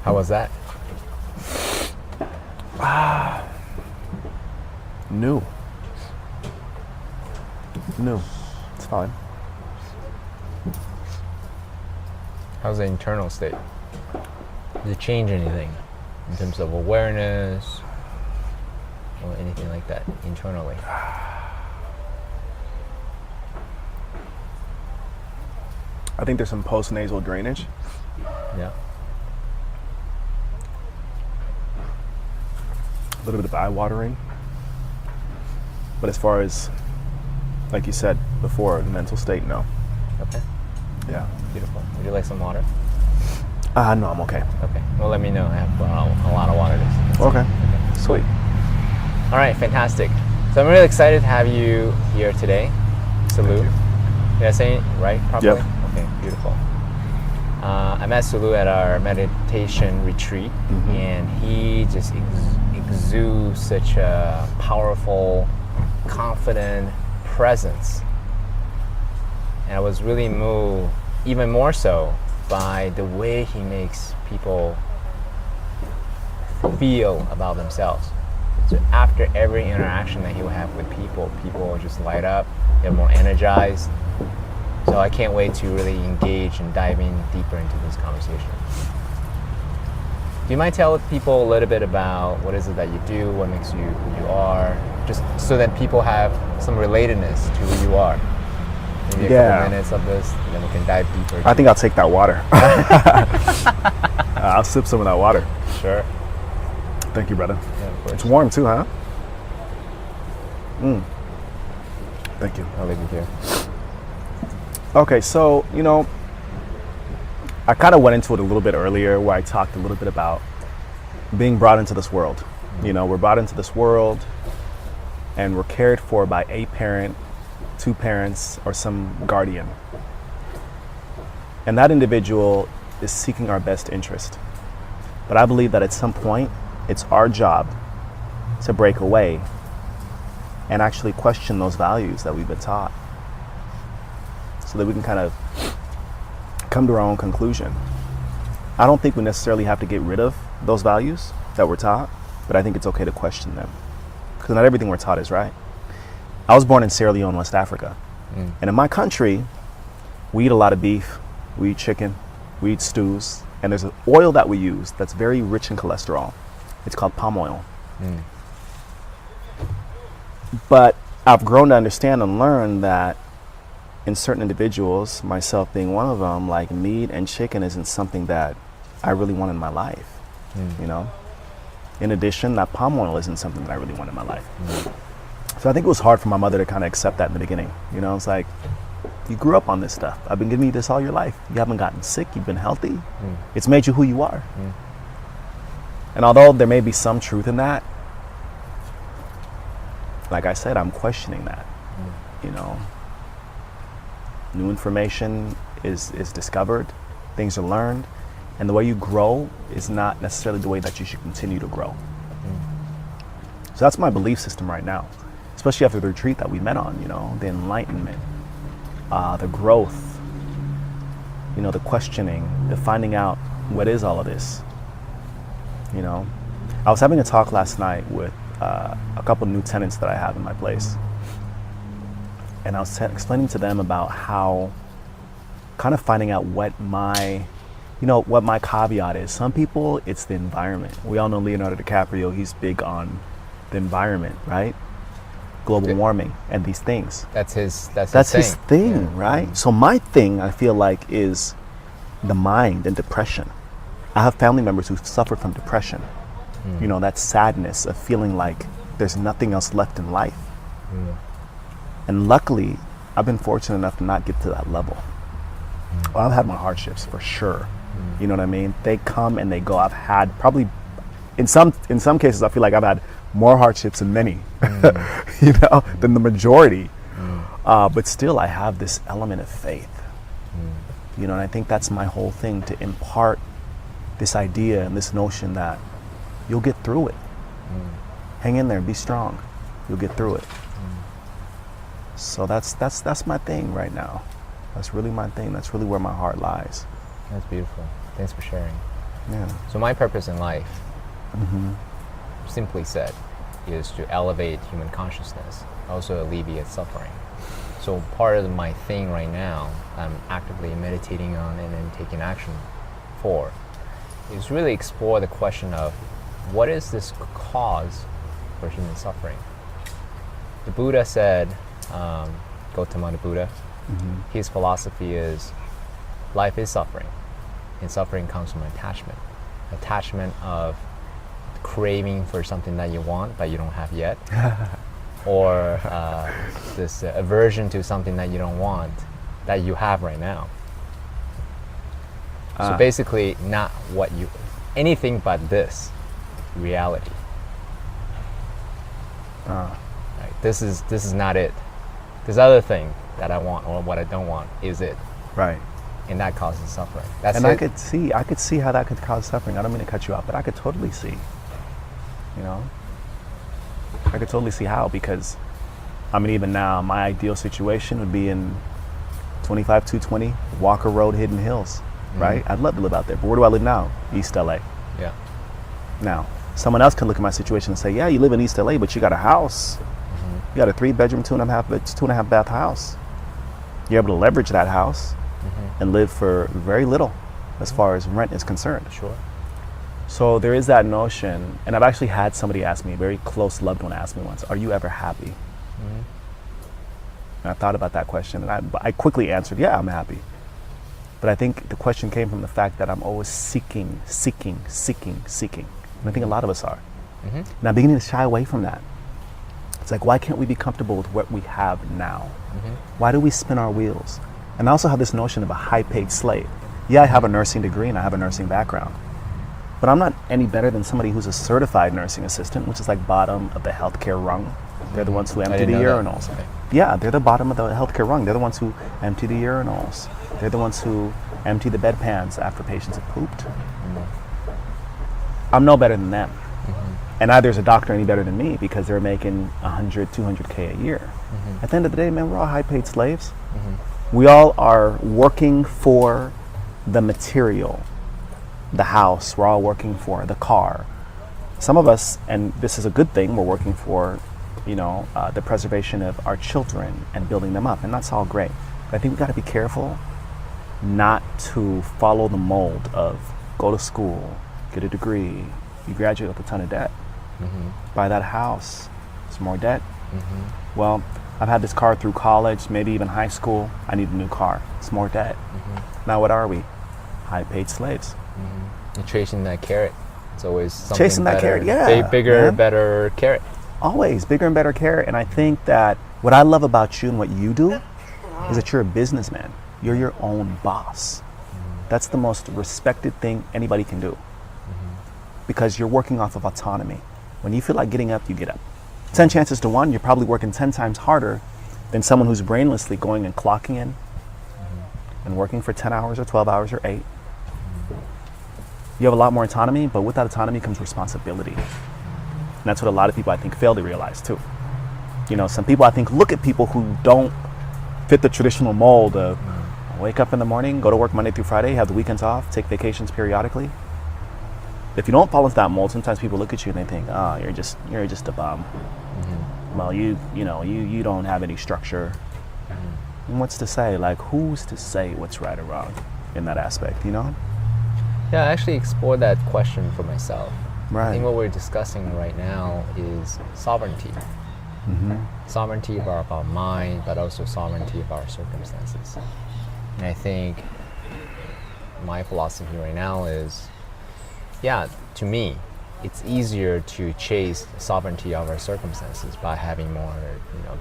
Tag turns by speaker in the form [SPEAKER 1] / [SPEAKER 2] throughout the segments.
[SPEAKER 1] How was that?
[SPEAKER 2] New. It's fine.
[SPEAKER 1] How's the internal state? Did it change anything in terms of awareness or anything like that internally?
[SPEAKER 2] I think there's some post-nasal drainage.
[SPEAKER 1] Yeah.
[SPEAKER 2] A little bit of eye watering. But as far as, like you said before, the mental state, no.
[SPEAKER 1] Okay.
[SPEAKER 2] Yeah.
[SPEAKER 1] Beautiful. Would you like some water?
[SPEAKER 2] No, I'm okay.
[SPEAKER 1] Okay. Well, let me know. I have a lot of water.
[SPEAKER 2] Okay. Sweet.
[SPEAKER 1] All right. Fantastic. So I'm really excited to have you here today. Sulu. Did I say it right properly?
[SPEAKER 2] Yep.
[SPEAKER 1] Okay. Beautiful. I met Sulu at our meditation retreat, and he just exudes such a powerful, confident presence. And I was really moved, even more so, by the way he makes people feel about themselves. So after every interaction that he will have with people, people will just light up, they're more energized. So I can't wait to really engage and dive in deeper into this conversation. Do you mind telling people a little bit about what is it that you do, what makes you who you are, just so that people have some relatedness to who you are? Maybe a couple minutes of this, and then we can dive deeper.
[SPEAKER 2] I think I'll take that water. I'll sip some of that water.
[SPEAKER 1] Sure.
[SPEAKER 2] Thank you, brother.
[SPEAKER 1] Yeah, of course.
[SPEAKER 2] It's warm too, huh? Thank you.
[SPEAKER 1] I'll leave it here.
[SPEAKER 2] Okay, so, I kind of went into it a little bit earlier where I talked a little bit about being brought into this world. We're brought into this world and we're cared for by a parent, two parents, or some guardian. And that individual is seeking our best interest. But I believe that at some point, it's our job to break away and actually question those values that we've been taught, so that we can kind of come to our own conclusion. I don't think we necessarily have to get rid of those values that we're taught, but I think it's okay to question them, because not everything we're taught is right. I was born in Sierra Leone, West Africa. And in my country, we eat a lot of beef, we eat chicken, we eat stews, and there's an oil that we use that's very rich in cholesterol. It's called palm oil. But I've grown to understand and learn that in certain individuals, myself being one of them, like meat and chicken isn't something that I really want in my life, In addition, that palm oil isn't something that I really want in my life. So I think it was hard for my mother to kind of accept that in the beginning. It's like, you grew up on this stuff. I've been giving you this all your life. You haven't gotten sick. You've been healthy. It's made you who you are. And although there may be some truth in that, like I said, I'm questioning that. New information is discovered, things are learned, and the way you grow is not necessarily the way that you should continue to grow. So that's my belief system right now, especially after the retreat that we met on, the enlightenment, the growth, the questioning, the finding out what is all of this. I was having a talk last night with a couple new tenants that I have in my place. And I was explaining to them about how kind of finding out what my caveat is. Some people, it's the environment. We all know Leonardo DiCaprio, he's big on the environment, right? Global warming and these things.
[SPEAKER 1] That's his
[SPEAKER 2] thing, right? So my thing, I feel like, is the mind and depression. I have family members who suffer from depression. That sadness of feeling like there's nothing else left in life. And luckily, I've been fortunate enough to not get to that level. Well, I've had my hardships for sure. You know what I mean? They come and they go. I've had probably, in some cases, I feel like I've had more hardships than many, than the majority. But still, I have this element of faith. And I think that's my whole thing, to impart this idea and this notion that you'll get through it. Hang in there, be strong. You'll get through it. So that's my thing right now. That's really my thing. That's really where my heart lies.
[SPEAKER 1] That's beautiful. Thanks for sharing.
[SPEAKER 2] Yeah.
[SPEAKER 1] So my purpose in life, simply said, is to elevate human consciousness, also alleviate suffering. So part of my thing right now, I'm actively meditating on and then taking action for, is really explore the question of what is this cause for human suffering? The Buddha said, Gautama the Buddha, his philosophy is life is suffering, and suffering comes from attachment. Attachment of craving for something that you want but you don't have yet, or this aversion to something that you don't want that you have right now. So basically, not what you, anything but this reality. Right? This is not it. This other thing that I want or what I don't want is it.
[SPEAKER 2] Right.
[SPEAKER 1] And that causes suffering. That's
[SPEAKER 2] and
[SPEAKER 1] it.
[SPEAKER 2] I could see how that could cause suffering. I don't mean to cut you off, but I could totally see. You know, I could totally see how, because I mean, even now, my ideal situation would be in 25220 Walker Road, Hidden Hills, right? I'd love to live out there, but where do I live now? East LA.
[SPEAKER 1] Yeah.
[SPEAKER 2] Now, someone else can look at my situation and say, yeah, you live in East LA, but you got a house. You got a 3-bedroom, 2.5 bath house. You're able to leverage that house and live for very little as far as rent is concerned.
[SPEAKER 1] Sure.
[SPEAKER 2] So there is that notion, and I've actually had somebody ask me, a very close loved one ask me once, are you ever happy? And I thought about that question, and I quickly answered, yeah, I'm happy. But I think the question came from the fact that I'm always seeking. And I think a lot of us are. And I'm beginning to shy away from that. It's like, why can't we be comfortable with what we have now? Why do we spin our wheels? And I also have this notion of a high-paid slave. Yeah, I have a nursing degree and I have a nursing background, but I'm not any better than somebody who's a certified nursing assistant, which is like bottom of the healthcare rung. They're the ones who empty the urinals. Okay. Yeah, they're the bottom of the healthcare rung. They're the ones who empty the urinals. They're the ones who empty the bedpans after patients have pooped. I'm no better than them. And neither is a doctor any better than me, because they're making 100, 200K a year. At the end of the day, man, we're all high-paid slaves. We all are working for the material, the house. We're all working for the car. Some of us, and this is a good thing, we're working for, the preservation of our children and building them up, and that's all great. But I think we got to be careful not to follow the mold of go to school, get a degree, you graduate with a ton of debt, buy that house, some more debt. Well, I've had this car through college, maybe even high school. I need a new car. It's more debt. Now what are we? High-paid slaves.
[SPEAKER 1] You're chasing that carrot. It's always something
[SPEAKER 2] chasing that
[SPEAKER 1] better,
[SPEAKER 2] carrot, yeah.
[SPEAKER 1] Bigger,
[SPEAKER 2] man.
[SPEAKER 1] better carrot.
[SPEAKER 2] Always bigger and better carrot. And I think that what I love about you and what you do is that you're a businessman. You're your own boss. That's the most respected thing anybody can do, because you're working off of autonomy. When you feel like getting up, you get up. 10 chances to 1, you're probably working 10 times harder than someone who's brainlessly going and clocking in and working for 10 hours or 12 hours or 8. You have a lot more autonomy, but with that autonomy comes responsibility. And that's what a lot of people, I think, fail to realize too. Some people, I think, look at people who don't fit the traditional mold of wake up in the morning, go to work Monday through Friday, have the weekends off, take vacations periodically. If you don't fall into that mold, sometimes people look at you and they think, oh, you're just a bum. Well, you don't have any structure. And what's to say? Like, who's to say what's right or wrong in that aspect, Yeah,
[SPEAKER 1] I actually explored that question for myself.
[SPEAKER 2] Right.
[SPEAKER 1] I think what we're discussing right now is sovereignty. Sovereignty of our mind, but also sovereignty of our circumstances. And I think my philosophy right now is, to me, it's easier to chase sovereignty of our circumstances by having more,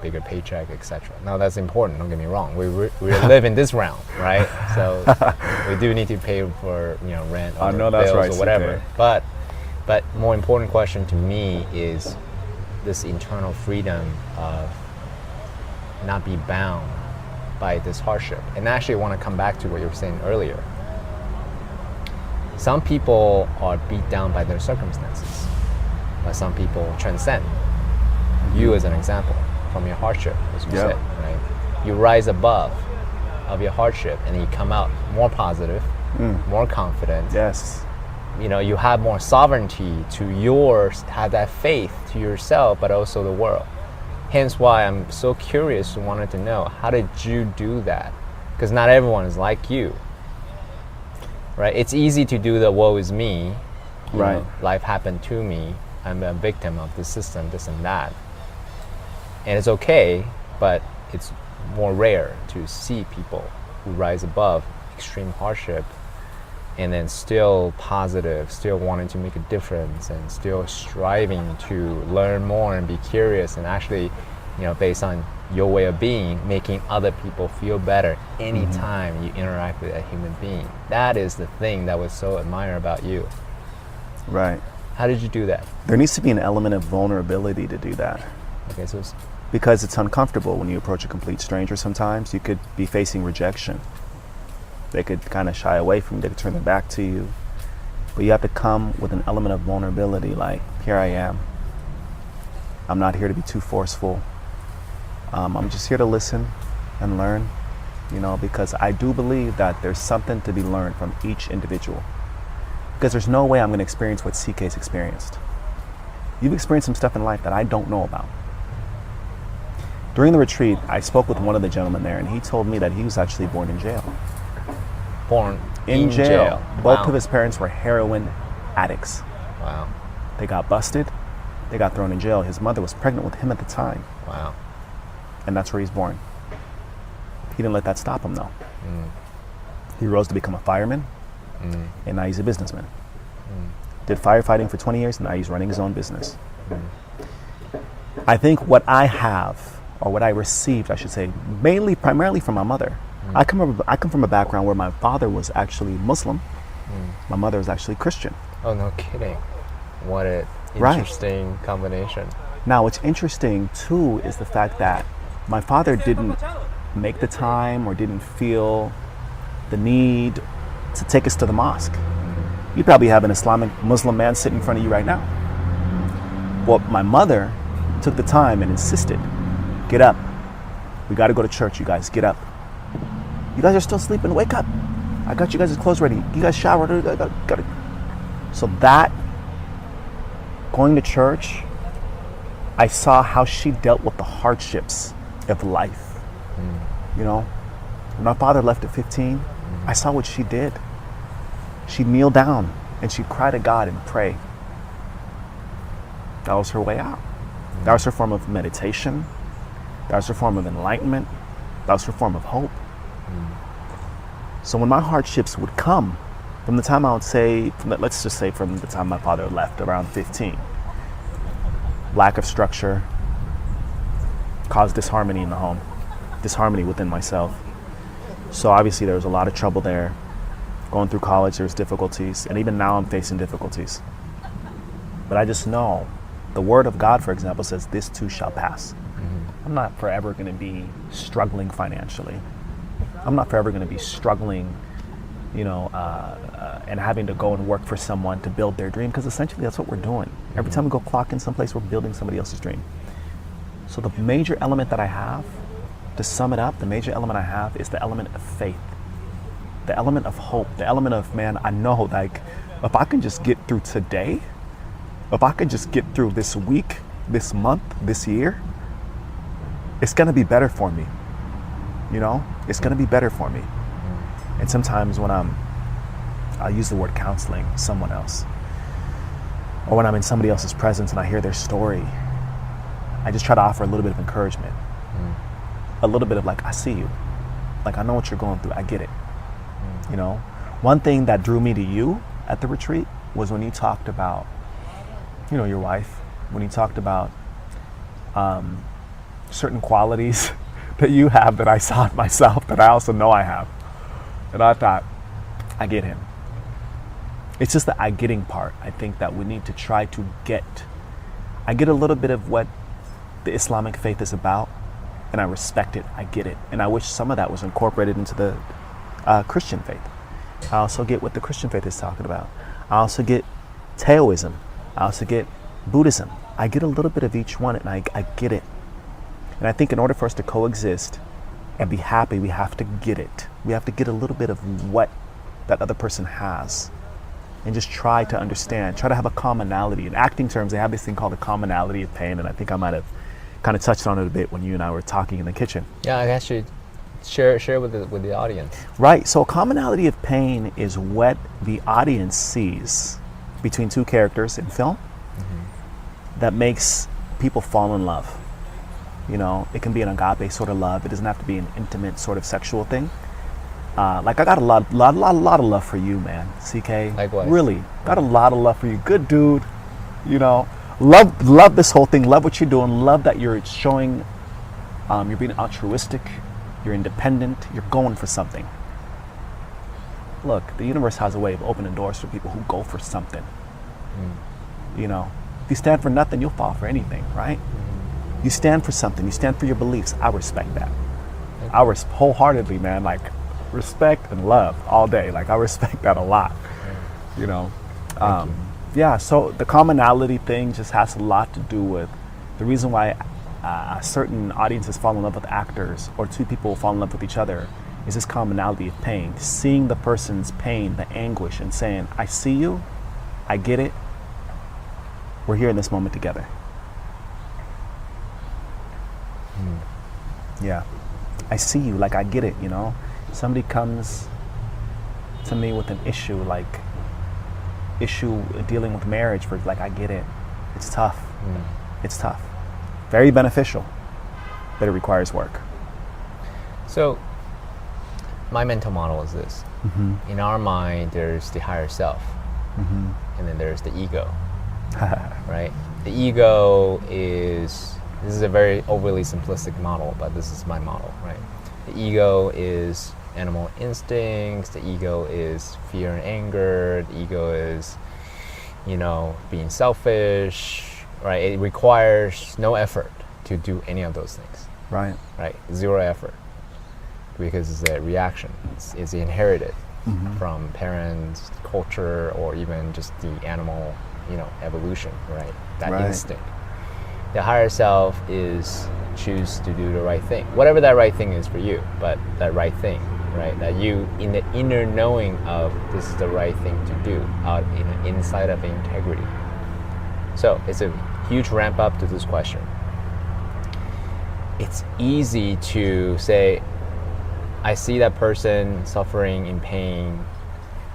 [SPEAKER 1] bigger paycheck, etc. Now that's important. Don't get me wrong. We live in this realm, right? So we do need to pay for rent or bills or whatever. But more important question to me is this internal freedom of not be bound by this hardship. And actually, I want to come back to what you were saying earlier. Some people are beat down by their circumstances, but some people transcend. You, as an example, from your hardship, as you said, right? You rise above of your hardship, and you come out more positive, more confident.
[SPEAKER 2] Yes.
[SPEAKER 1] you have more sovereignty to yours, have that faith to yourself, but also the world. Hence why I'm so curious and wanted to know, how did you do that? Because not everyone is like you, right? It's easy to do the woe is me,
[SPEAKER 2] Right.
[SPEAKER 1] life happened to me, I'm a victim of the system, this and that. And it's okay, but it's more rare to see people who rise above extreme hardship and then still positive, still wanting to make a difference, and still striving to learn more and be curious, and actually, based on your way of being, making other people feel better anytime you interact with a human being. That is the thing that was so admired about you.
[SPEAKER 2] Right.
[SPEAKER 1] How did you do that?
[SPEAKER 2] There needs to be an element of vulnerability to do that.
[SPEAKER 1] Okay, so
[SPEAKER 2] Because it's uncomfortable when you approach a complete stranger sometimes. You could be facing rejection. They could kind of shy away from you. They could turn their back to you. But you have to come with an element of vulnerability, like, here I am. I'm not here to be too forceful. I'm just here to listen and learn, because I do believe that there's something to be learned from each individual. Because there's no way I'm going to experience what CK's experienced. You've experienced some stuff in life that I don't know about. During the retreat, I spoke with one of the gentlemen there, and he told me that he was actually born in jail.
[SPEAKER 1] Born
[SPEAKER 2] In jail. Both
[SPEAKER 1] Wow.
[SPEAKER 2] of his parents were heroin addicts.
[SPEAKER 1] Wow.
[SPEAKER 2] They got busted. They got thrown in jail. His mother was pregnant with him at the time,
[SPEAKER 1] Wow.
[SPEAKER 2] and that's where he's born. He didn't let that stop him, though. He rose to become a fireman, and now he's a businessman. Did firefighting for 20 years, and now he's running his own business. I think what I have, or what I received, I should say, primarily from my mother. I come from a background where my father was actually Muslim. My mother was actually Christian.
[SPEAKER 1] Oh, no kidding. What an
[SPEAKER 2] Right.
[SPEAKER 1] interesting combination.
[SPEAKER 2] Now, what's interesting too is the fact that my father didn't make the time or didn't feel the need to take us to the mosque. You probably have an Islamic Muslim man sitting in front of you right now. Well, my mother took the time and insisted, get up. We got to go to church, you guys, get up. You guys are still sleeping, wake up. I got you guys' clothes ready. You guys showered. So that, going to church, I saw how she dealt with the hardships of life. When my father left at 15, I saw what she did. She'd kneel down and she'd cry to God and pray. That was her way out. That was her form of meditation. That was her form of enlightenment. That was her form of hope. So when my hardships would come, from the time I would say, let's just say from the time my father left, around 15, lack of structure caused disharmony in the home, disharmony within myself. So obviously there was a lot of trouble there. Going through college, there's difficulties, and even now I'm facing difficulties. But I just know the word of God, for example, says this too shall pass. I'm not forever going to be struggling financially. I'm not forever going to be struggling, and having to go and work for someone to build their dream, because essentially that's what we're doing. Every time we go clock in someplace, we're building somebody else's dream. So the major element that I have, to sum it up, the major element I have is the element of faith, the element of hope, the element of, man, I know, like, if I can just get through today, if I can just get through this week, this month, this year, it's going to be better for me. It's going to be better for me. And sometimes when I'll use the word counseling someone else, or when I'm in somebody else's presence and I hear their story, I just try to offer a little bit of encouragement, a little bit of like, I see you, like, I know what you're going through, I get it. One thing that drew me to you at the retreat was when you talked about, your wife, when you talked about certain qualities that you have that I saw in myself, that I also know I have. And I thought, I get him. It's just the I getting part, I think, that we need to try to get. I get a little bit of what the Islamic faith is about, and I respect it, I get it. And I wish some of that was incorporated into the Christian faith. I also get what the Christian faith is talking about. I also get Taoism. I also get Buddhism. I get a little bit of each one, and I get it. And I think in order for us to coexist and be happy, we have to get it. We have to get a little bit of what that other person has. and just try to understand, try to have a commonality. In acting terms, they have this thing called the commonality of pain, and I think I might have kind of touched on it a bit when you and I were talking in the kitchen.
[SPEAKER 1] Yeah, I actually share with the audience.
[SPEAKER 2] Right, so commonality of pain is what the audience sees between two characters in film that makes people fall in love. You know, it can be an agape sort of love. It doesn't have to be an intimate sort of sexual thing. Like I got a lot of love for you, man, CK.
[SPEAKER 1] Likewise.
[SPEAKER 2] Really, got a lot of love for you. Good dude. You know, love this whole thing. Love what you're doing. Love that you're showing. You're being altruistic. You're independent. You're going for something. Look, the universe has a way of opening doors for people who go for something. You know, if you stand for nothing, you'll fall for anything, right? You stand for something. You stand for your beliefs. I respect that. I wholeheartedly, man. Like, respect and love all day. Like, I respect that a lot. You know. Yeah. So the commonality thing just has a lot to do with the reason why certain audiences fall in love with actors, or two people fall in love with each other, is this commonality of pain. Seeing the person's pain, the anguish, and saying, I see you, I get it, we're here in this moment together. Yeah. I see you, like I get it, you know. Somebody comes to me with an issue dealing with marriage, for like, I get it. It's tough. It's tough. Very beneficial, but it requires work.
[SPEAKER 1] So my mental model is this. In our mind, there's the higher self, and then there's the ego. Right? The ego is, this is a very overly simplistic model, but this is my model, right? The ego is animal instincts, the ego is fear and anger, the ego is, you know, being selfish, right? It requires no effort to do any of those things.
[SPEAKER 2] Right.
[SPEAKER 1] Right? Zero effort. Because it's a reaction. It's inherited from parents, culture, or even just the animal, you know, evolution, right? That instinct. The higher self is choose to do the right thing. Whatever that right thing is for you, but that right thing, right? That you, in the inner knowing of this is the right thing to do, out in the inside of integrity. So it's a huge ramp up to this question. It's easy to say, I see that person suffering in pain,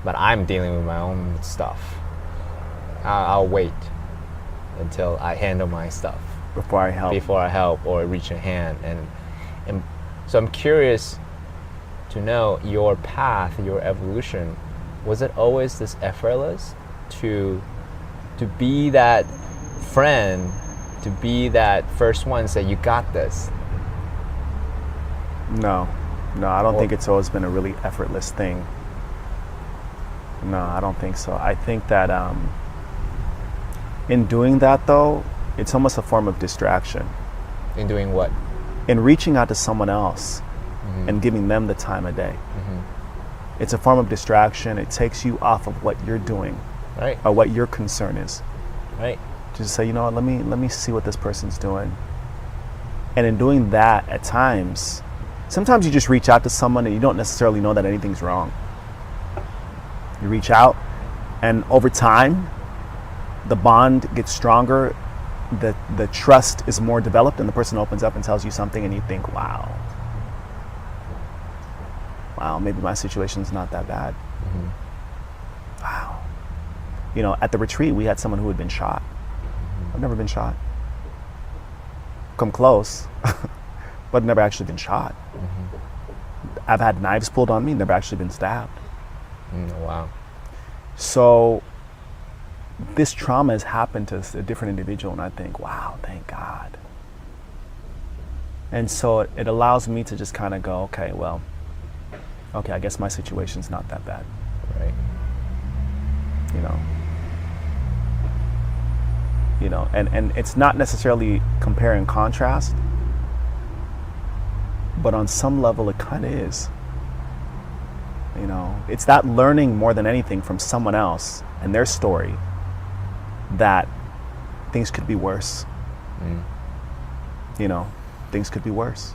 [SPEAKER 1] but I'm dealing with my own stuff. I'll wait until I handle my stuff
[SPEAKER 2] Before I help
[SPEAKER 1] or reach a hand. And so I'm curious to know your path, your evolution. Was it always this effortless to be that friend, to be that first one, say you got this?
[SPEAKER 2] No, I don't think it's always been a really effortless thing. No, I don't think so. I think that in doing that, though, it's almost a form of distraction.
[SPEAKER 1] In doing what?
[SPEAKER 2] In reaching out to someone else and giving them the time of day. It's a form of distraction. It takes you off of what you're doing,
[SPEAKER 1] right?
[SPEAKER 2] Or what your concern is.
[SPEAKER 1] Right.
[SPEAKER 2] Just say, you know what, let me see what this person's doing. And in doing that, at times, sometimes you just reach out to someone and you don't necessarily know that anything's wrong. You reach out, and over time, the bond gets stronger, the trust is more developed, and the person opens up and tells you something, and you think, wow, maybe my situation's not that bad. Wow. You know, at the retreat, we had someone who had been shot. I've never been shot. Come close, but never actually been shot. I've had knives pulled on me, never actually been stabbed.
[SPEAKER 1] Wow.
[SPEAKER 2] So this trauma has happened to a different individual, and I think, wow, thank God. And so it allows me to just kind of go, okay, I guess my situation's not that bad.
[SPEAKER 1] Right.
[SPEAKER 2] You know, and it's not necessarily compare and contrast, but on some level it kind of is. You know, it's that learning more than anything from someone else and their story that things could be worse. You know, things could be worse.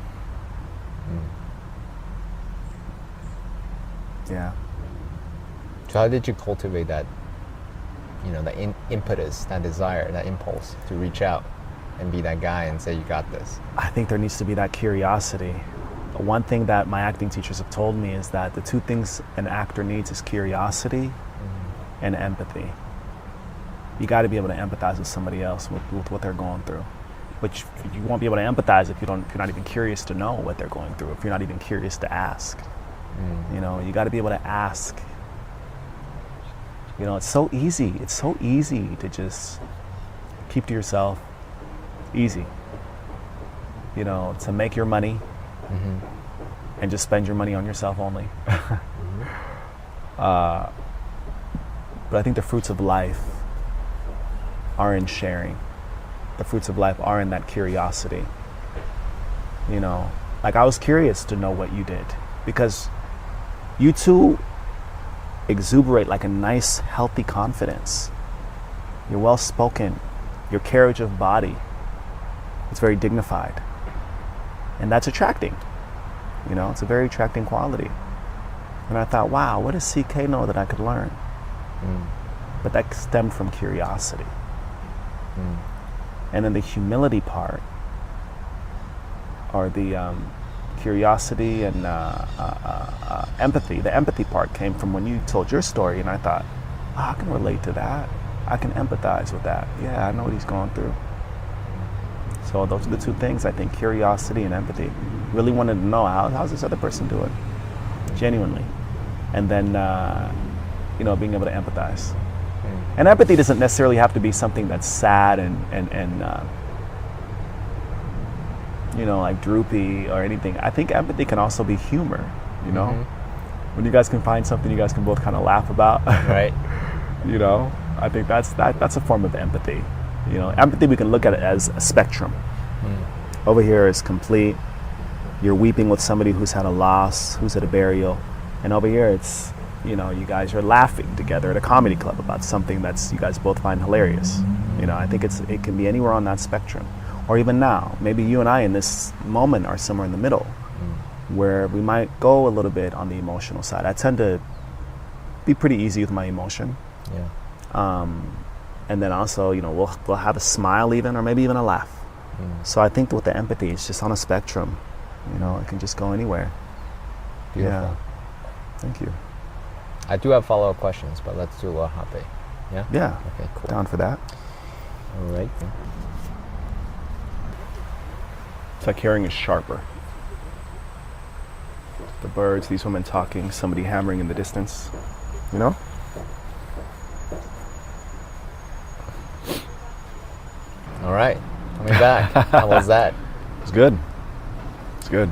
[SPEAKER 2] Yeah.
[SPEAKER 1] So how did you cultivate that that impetus, that desire, that impulse to reach out and be that guy and say, you got this?
[SPEAKER 2] I think there needs to be that curiosity. One thing that my acting teachers have told me is that the two things an actor needs is curiosity and empathy. You got to be able to empathize with somebody else with what they're going through. But you won't be able to empathize if you're not even curious to know what they're going through, if you're not even curious to ask. You got to be able to ask. It's so easy. It's so easy to just keep to yourself. Easy. To make your money and just spend your money on yourself only. But I think the fruits of life are in sharing. The fruits of life are in that curiosity. Like I was curious to know what you did because you two exuberate like a nice, healthy confidence. You're well spoken. Your carriage of body, it's very dignified. And that's attracting. It's a very attracting quality. And I thought, wow, what does CK know that I could learn? But that stemmed from curiosity. And then the humility part, or the curiosity and empathy. The empathy part came from when you told your story, and I thought, I can relate to that. I can empathize with that. Yeah, I know what he's going through. So those are the two things, I think, curiosity and empathy. Really wanted to know, how's this other person doing? Genuinely. And then, being able to empathize. And empathy doesn't necessarily have to be something that's sad and like droopy or anything. I think empathy can also be humor, When you guys can find something you guys can both kind of laugh about.
[SPEAKER 1] Right.
[SPEAKER 2] I think that's a form of empathy. Empathy, we can look at it as a spectrum. Over here is complete. You're weeping with somebody who's had a loss, who's at a burial. And over here it's, you guys are laughing together at a comedy club about something that's you guys both find hilarious. I think it can be anywhere on that spectrum. Or even now, maybe you and I in this moment are somewhere in the middle where we might go a little bit on the emotional side. I tend to be pretty easy with my emotion.
[SPEAKER 1] Yeah.
[SPEAKER 2] And then also, we'll have a smile even, or maybe even a laugh. So I think with the empathy, it's just on a spectrum. It can just go anywhere.
[SPEAKER 1] Beautiful.
[SPEAKER 2] Yeah. Thank you.
[SPEAKER 1] I do have follow-up questions, but let's do a hape. Yeah?
[SPEAKER 2] Yeah.
[SPEAKER 1] Okay, cool.
[SPEAKER 2] Down for that.
[SPEAKER 1] All right.
[SPEAKER 2] It's like hearing is sharper. The birds, these women talking, somebody hammering in the distance.
[SPEAKER 1] All right. Coming back. How was that?
[SPEAKER 2] It's good. It's good.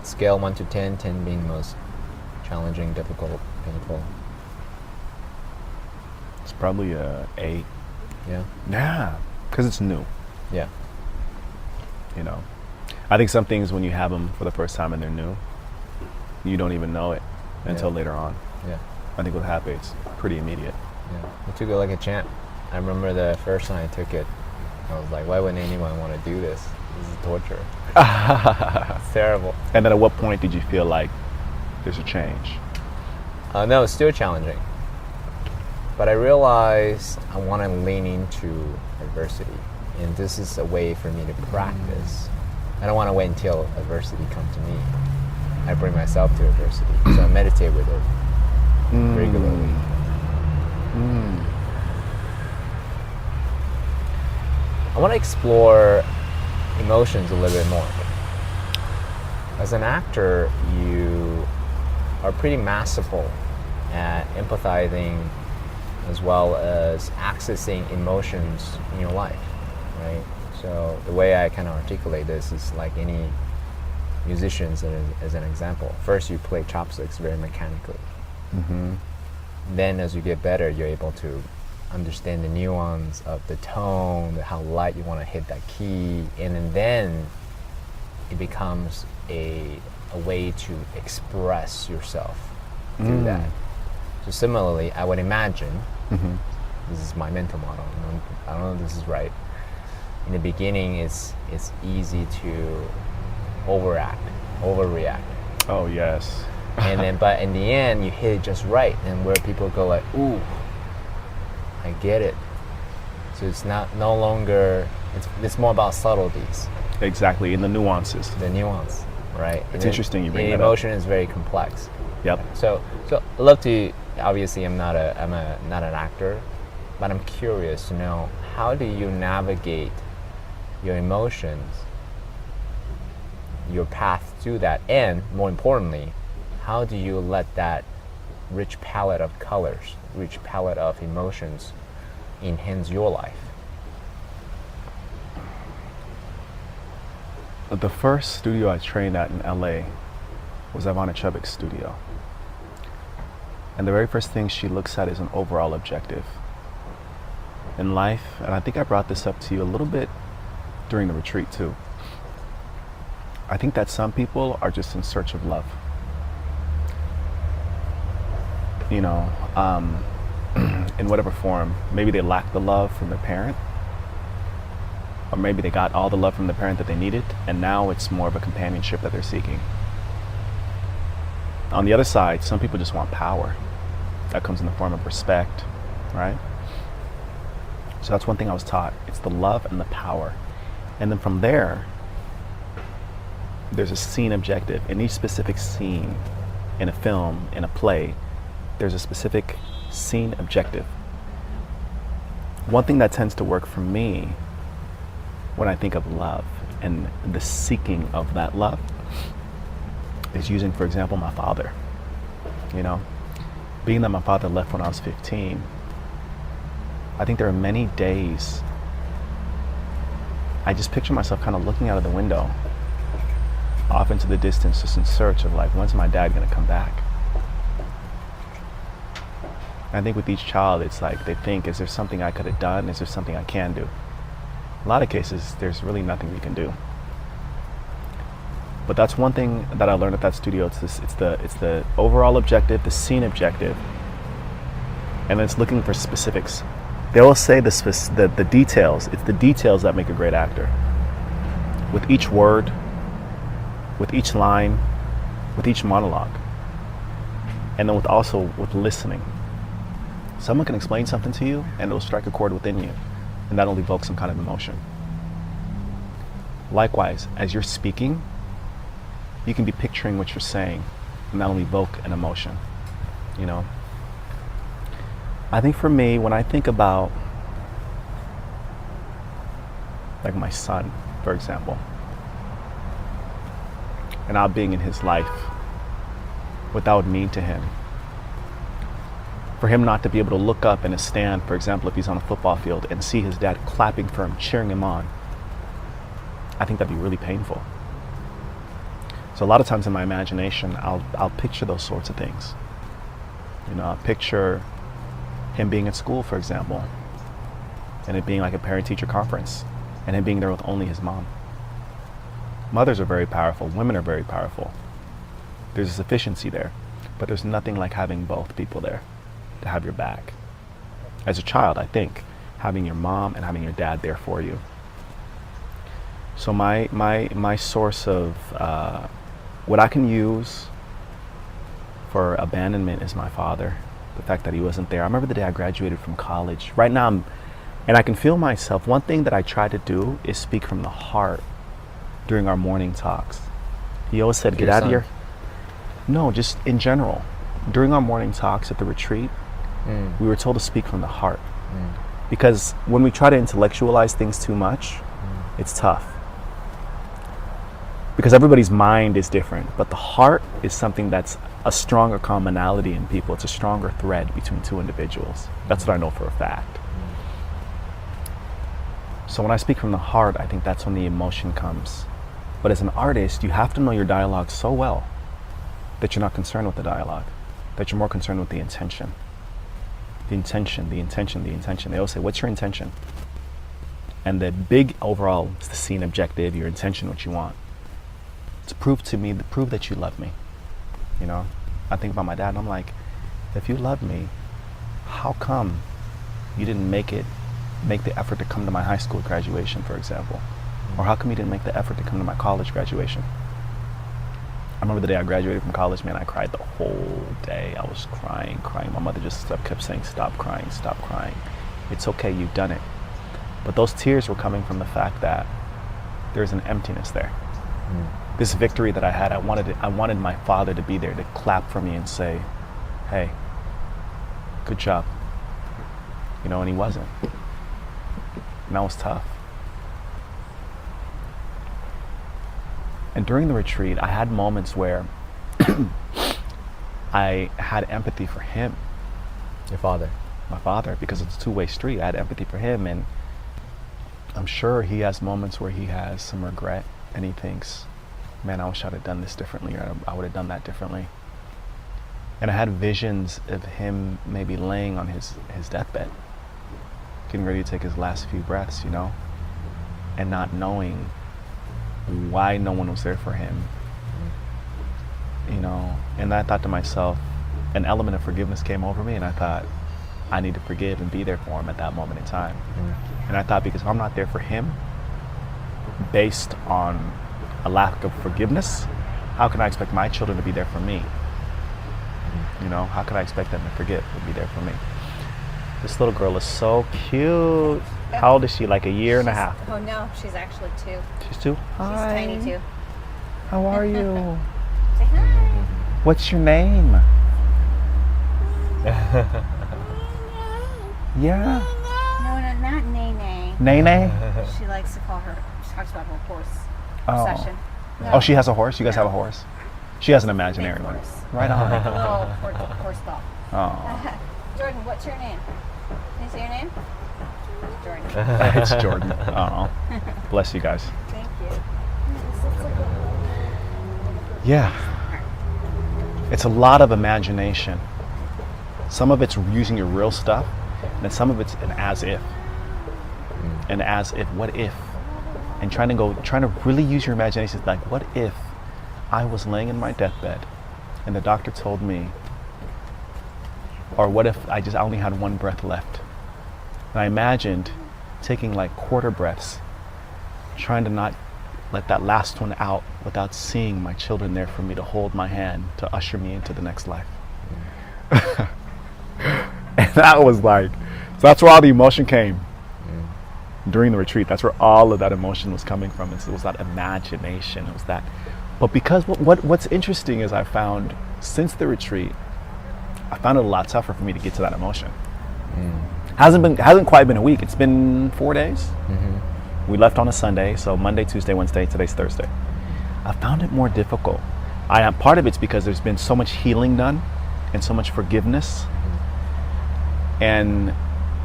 [SPEAKER 1] Scale 1 to 10, 10 being most challenging, difficult, painful.
[SPEAKER 2] It's probably a 8.
[SPEAKER 1] Yeah.
[SPEAKER 2] Yeah, because it's new.
[SPEAKER 1] Yeah.
[SPEAKER 2] I think some things when you have them for the first time and they're new, you don't even know it until later on.
[SPEAKER 1] Yeah.
[SPEAKER 2] I think with hape, it's pretty immediate.
[SPEAKER 1] Yeah. I took it like a champ. I remember the first time I took it, I was like, why wouldn't anyone want to do this? This is torture. It's terrible.
[SPEAKER 2] And then at what point did you feel like there's a change?
[SPEAKER 1] No, it's still challenging. But I realized I want to lean into adversity. And this is a way for me to practice. I don't want to wait until adversity comes to me. I bring myself to adversity. So I meditate with it regularly. I want to explore emotions a little bit more. As an actor, you are pretty masterful at empathizing as well as accessing emotions in your life, right? So the way I kind of articulate this is like any musicians as an example. First you play chopsticks very mechanically. Then as you get better, you're able to understand the nuance of the tone, how light you want to hit that key, and then it becomes a way to express yourself through that. So similarly, I would imagine, this is my mental model, I don't know if this is right. In the beginning, it's easy to overreact.
[SPEAKER 2] Oh, yes.
[SPEAKER 1] And then, but in the end, you hit it just right, and where people go like, ooh, I get it. So it's no longer, it's more about subtleties,
[SPEAKER 2] Exactly, in the nuances.
[SPEAKER 1] the nuance, right?
[SPEAKER 2] It's interesting you bring
[SPEAKER 1] the
[SPEAKER 2] that up.
[SPEAKER 1] emotion is very complex.
[SPEAKER 2] Yep.
[SPEAKER 1] So I love to. Obviously, I'm not an actor, but I'm curious to know, how do you navigate your emotions, your path to that, and more importantly, how do you let that rich palette of colors, rich palette of emotions, enhance your life?
[SPEAKER 2] The first studio I trained at in LA was Ivana Chubbuck's studio. And the very first thing she looks at is an overall objective. In life, and I think I brought this up to you a little bit during the retreat too, I think that some people are just in search of love. You know, in whatever form. Maybe they lack the love from their parent, or maybe they got all the love from the parent that they needed, and now it's more of a companionship that they're seeking. On the other side, some people just want power. That comes in the form of respect, right? So that's one thing I was taught. It's the love and the power. And then from there, there's a scene objective. In each specific scene, in a film, in a play, there's a specific scene objective. One thing that tends to work for me when I think of love and the seeking of that love is using, for example, my father. You know, being that my father left when I was 15, I think there are many days I just picture myself kind of looking out of the window off into the distance, just in search of, like, when's my dad gonna come back? And I think with each child, it's like they think, is there something I could have done? Is there something I can do? A lot of cases, there's really nothing we can do. But that's one thing that I learned at that studio. It's the overall objective, the scene objective, and then it's looking for specifics. They always say the details. It's the details that make a great actor. With each word, with each line, with each monologue, and then with listening. Someone can explain something to you, and it'll strike a chord within you, and that'll evoke some kind of emotion. Likewise, as you're speaking, you can be picturing what you're saying, and that'll evoke an emotion, you know? I think for me, when I think about, like, my son, for example, and I being in his life, what that would mean to him. For him not to be able to look up in a stand, for example, if he's on a football field, and see his dad clapping for him, cheering him on, I think that'd be really painful. So a lot of times in my imagination, I'll picture those sorts of things. You know, I'll picture him being at school, for example, and it being like a parent-teacher conference, and him being there with only his mom. Mothers are very powerful. Women are very powerful. There's a sufficiency there, but there's nothing like having both people there to have your back. As a child, I think having your mom and having your dad there for you. So my source of what I can use for abandonment is my father. The fact that he wasn't there. I remember the day I graduated from college. Right now, and I can feel myself. One thing that I try to do is speak from the heart during our morning talks. He always said, get out of here. No, just in general. During our morning talks at the retreat, we were told to speak from the heart. Because when we try to intellectualize things too much, it's tough. Because everybody's mind is different, but the heart is something that's a stronger commonality in people. It's a stronger thread between two individuals. That's what I know for a fact. So when I speak from the heart, I think that's when the emotion comes. But as an artist, you have to know your dialogue so well that you're not concerned with the dialogue, that you're more concerned with the intention. The intention, the intention, the intention. They always say, what's your intention? And the big overall is the scene objective, your intention, what you want. To prove to me, to prove that you love me. You know, I think about my dad and I'm like, if you love me, how come you didn't make the effort to come to my high school graduation, for example? Or how come you didn't make the effort to come to my college graduation? I remember the day I graduated from college, man, I cried the whole day. I was crying. My mother just kept saying, stop crying, It's okay, you've done it. But those tears were coming from the fact that there's an emptiness there. This victory that I had, I wanted my father to be there to clap for me and say, hey, good job. You know, and he wasn't. And that was tough. And during the retreat, I had moments where I had empathy for him.
[SPEAKER 1] Your father?
[SPEAKER 2] My father, because it's a two-way street. I had empathy for him, and I'm sure he has moments where he has some regret and he thinks, man, I wish I'd have done this differently, or I would have done that differently. And I had visions of him maybe laying on his deathbed, getting ready to take his last few breaths, you know, and not knowing why no one was there for him, you know. And I thought to myself, an element of forgiveness came over me, and I thought, I need to forgive and be there for him at that moment in time. And I thought, because if I'm not there for him based on a lack of forgiveness, how can I expect my children to be there for me? You know, how can I expect them to forgive and be there for me? This little girl is so cute. How old is she? Like a year and a half?
[SPEAKER 3] Oh no, she's actually 2.
[SPEAKER 2] She's 2?
[SPEAKER 3] She's
[SPEAKER 2] Hi.
[SPEAKER 3] tiny too.
[SPEAKER 2] How are you?
[SPEAKER 3] Say hi.
[SPEAKER 2] What's your name? Yeah.
[SPEAKER 3] No, not Nene.
[SPEAKER 2] Nene?
[SPEAKER 3] She likes to call her. She talks about her horse
[SPEAKER 2] Oh.
[SPEAKER 3] obsession. No.
[SPEAKER 2] Oh, she has a horse? You guys
[SPEAKER 3] No.
[SPEAKER 2] have a horse? She has an imaginary
[SPEAKER 3] Big
[SPEAKER 2] one.
[SPEAKER 3] horse.
[SPEAKER 2] Right on.
[SPEAKER 3] Oh, horse doll.
[SPEAKER 2] Oh.
[SPEAKER 3] Jordan, what's your name? Can you say your name? Jordan.
[SPEAKER 2] It's Jordan. Oh. Bless you guys.
[SPEAKER 3] Thank you.
[SPEAKER 2] Yeah. It's a lot of imagination. Some of it's using your real stuff, and then some of it's an as if. An as if, what if? And trying to really use your imagination. Like, what if I was laying in my deathbed and the doctor told me, or what if I only had one breath left? And I imagined taking like quarter breaths, trying to not let that last one out without seeing my children there for me to hold my hand to usher me into the next life. And that was like, so that's where all the emotion came during the retreat. That's where all of that emotion was coming from. It was that imagination. It was that. But because what's interesting is I found since the retreat, I found it a lot tougher for me to get to that emotion. Hasn't quite been a week. It's been 4 days. We left on a Sunday, so Monday, Tuesday, Wednesday, today's Thursday. I found it more difficult. Part of it's because there's been so much healing done and so much forgiveness, and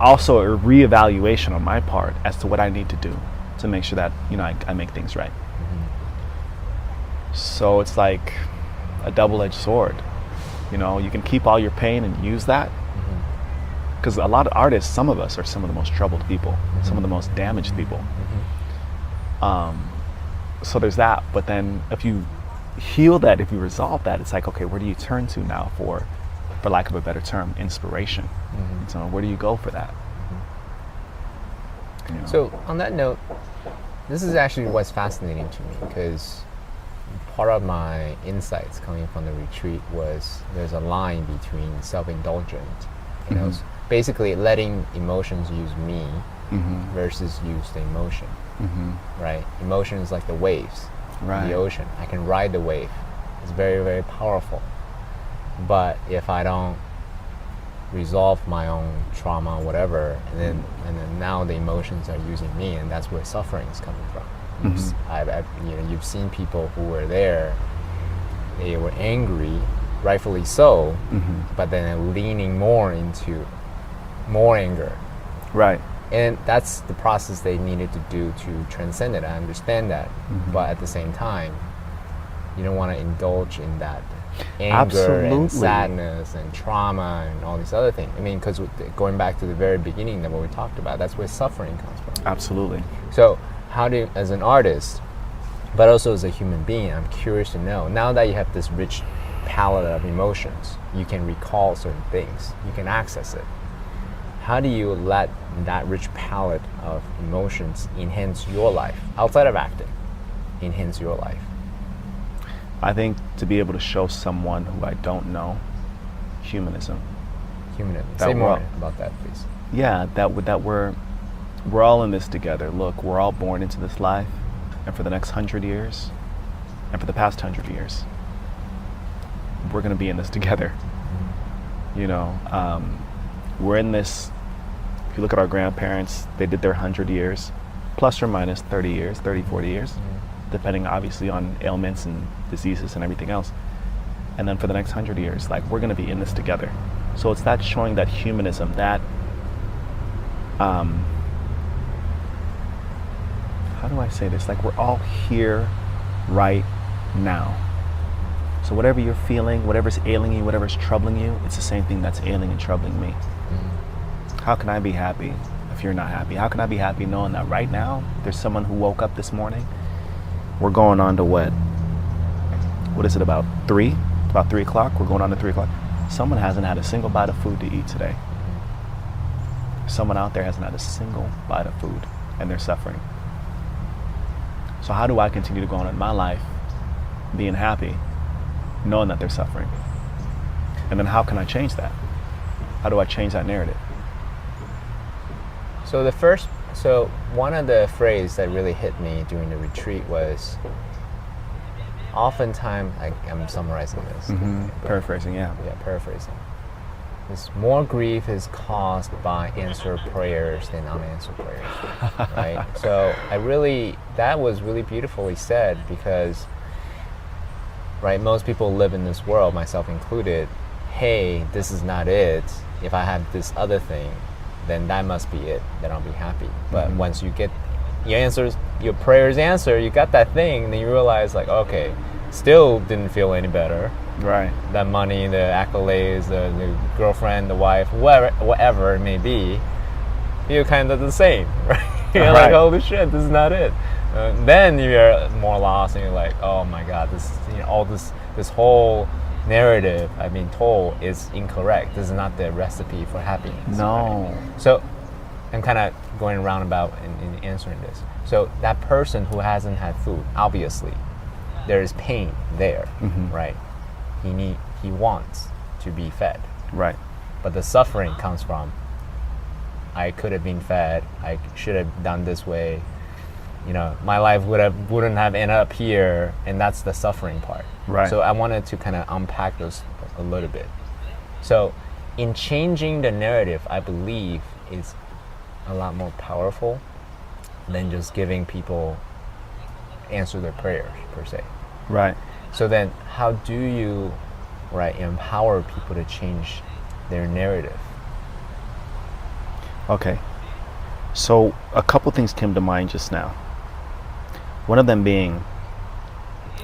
[SPEAKER 2] also a reevaluation on my part as to what I need to do to make sure that, you know, I make things right. So it's like a double-edged sword. You know, you can keep all your pain and use that, because a lot of artists, some of us are some of the most troubled people, some of the most damaged people. So there's that. But then if you heal that, if you resolve that, it's like, okay, where do you turn to now for lack of a better term, inspiration? So where do you go for that? You know?
[SPEAKER 1] So on that note, this is actually what's fascinating to me, because part of my insights coming from the retreat was there's a line between self-indulgent, you know, basically letting emotions use me versus use the emotion, right? Emotion is like the waves in the ocean. I can ride the wave. It's very, very powerful. But if I don't resolve my own trauma, whatever, and then now the emotions are using me, and that's where suffering is coming from. You've seen people who were there, they were angry, rightfully so, but then leaning more into more anger.
[SPEAKER 2] Right.
[SPEAKER 1] And that's the process they needed to do to transcend it. I understand that. But at the same time, you don't want to indulge in that anger and sadness and trauma and all these other things. I mean, because going back to the very beginning of what we talked about, that's where suffering comes from.
[SPEAKER 2] Absolutely.
[SPEAKER 1] So how do you, as an artist, but also as a human being, I'm curious to know, now that you have this rich palette of emotions, you can recall certain things, you can access it. How do you let that rich palette of emotions enhance your life, outside of acting, enhance your life?
[SPEAKER 2] I think to be able to show someone who I don't know humanism.
[SPEAKER 1] Humanism.
[SPEAKER 2] That
[SPEAKER 1] Say more
[SPEAKER 2] will-
[SPEAKER 1] about that, please.
[SPEAKER 2] yeah, that we're all in this together. Look, we're all born into this life, and for the next 100 years, and for the past 100 years, we're gonna be in this together. You know, we're in this. If you look at our grandparents, they did their 100 years, plus or minus 30 years, 30, 40 years, depending obviously on ailments and diseases and everything else. And then for the next 100 years, like, we're gonna be in this together. So it's that showing that humanism, that, how do I say this? Like, we're all here right now. So whatever you're feeling, whatever's ailing you, whatever's troubling you, it's the same thing that's ailing and troubling me. How can I be happy if you're not happy? How can I be happy knowing that right now there's someone who woke up this morning? We're going on to what is it, about 3? About 3 o'clock? We're going on to 3 o'clock. Someone hasn't had a single bite of food to eat today. Someone out there hasn't had a single bite of food, and they're suffering. So how do I continue to go on in my life being happy, knowing that they're suffering? And then how can I change that? How do I change that narrative?
[SPEAKER 1] So one of the phrases that really hit me during the retreat was, oftentimes, I'm summarizing this.
[SPEAKER 2] Paraphrasing, yeah.
[SPEAKER 1] Yeah, paraphrasing. Is more grief is caused by answered prayers than unanswered prayers, right? So that was really beautifully said, because, right, most people live in this world, myself included, hey, this is not it. If I have this other thing, then that must be it, then I'll be happy. But once you get your prayers answered, you got that thing, then you realize, like, okay, still didn't feel any better.
[SPEAKER 2] Right.
[SPEAKER 1] That money, the accolades, the girlfriend, the wife, whatever it may be, you're kind of the same, right? You're like, holy shit, this is not it. Then you're more lost, and you're like, oh my God, this whole narrative I've been told is incorrect. This is not the recipe for happiness.
[SPEAKER 2] No.
[SPEAKER 1] Right? So I'm kind of going roundabout in answering this. So that person who hasn't had food, obviously, there is pain there, right? He wants to be fed. Right. But the suffering comes from, I could have been fed, I should have done this way, my life wouldn't have ended up here, and that's the suffering part. Right. So I wanted to kind of unpack those a little bit. So in changing the narrative, I believe is a lot more powerful than just giving people answer their prayers per se. Right. So then how do you empower people to change their narrative?
[SPEAKER 2] Okay. So a couple things came to mind just now. One of them being,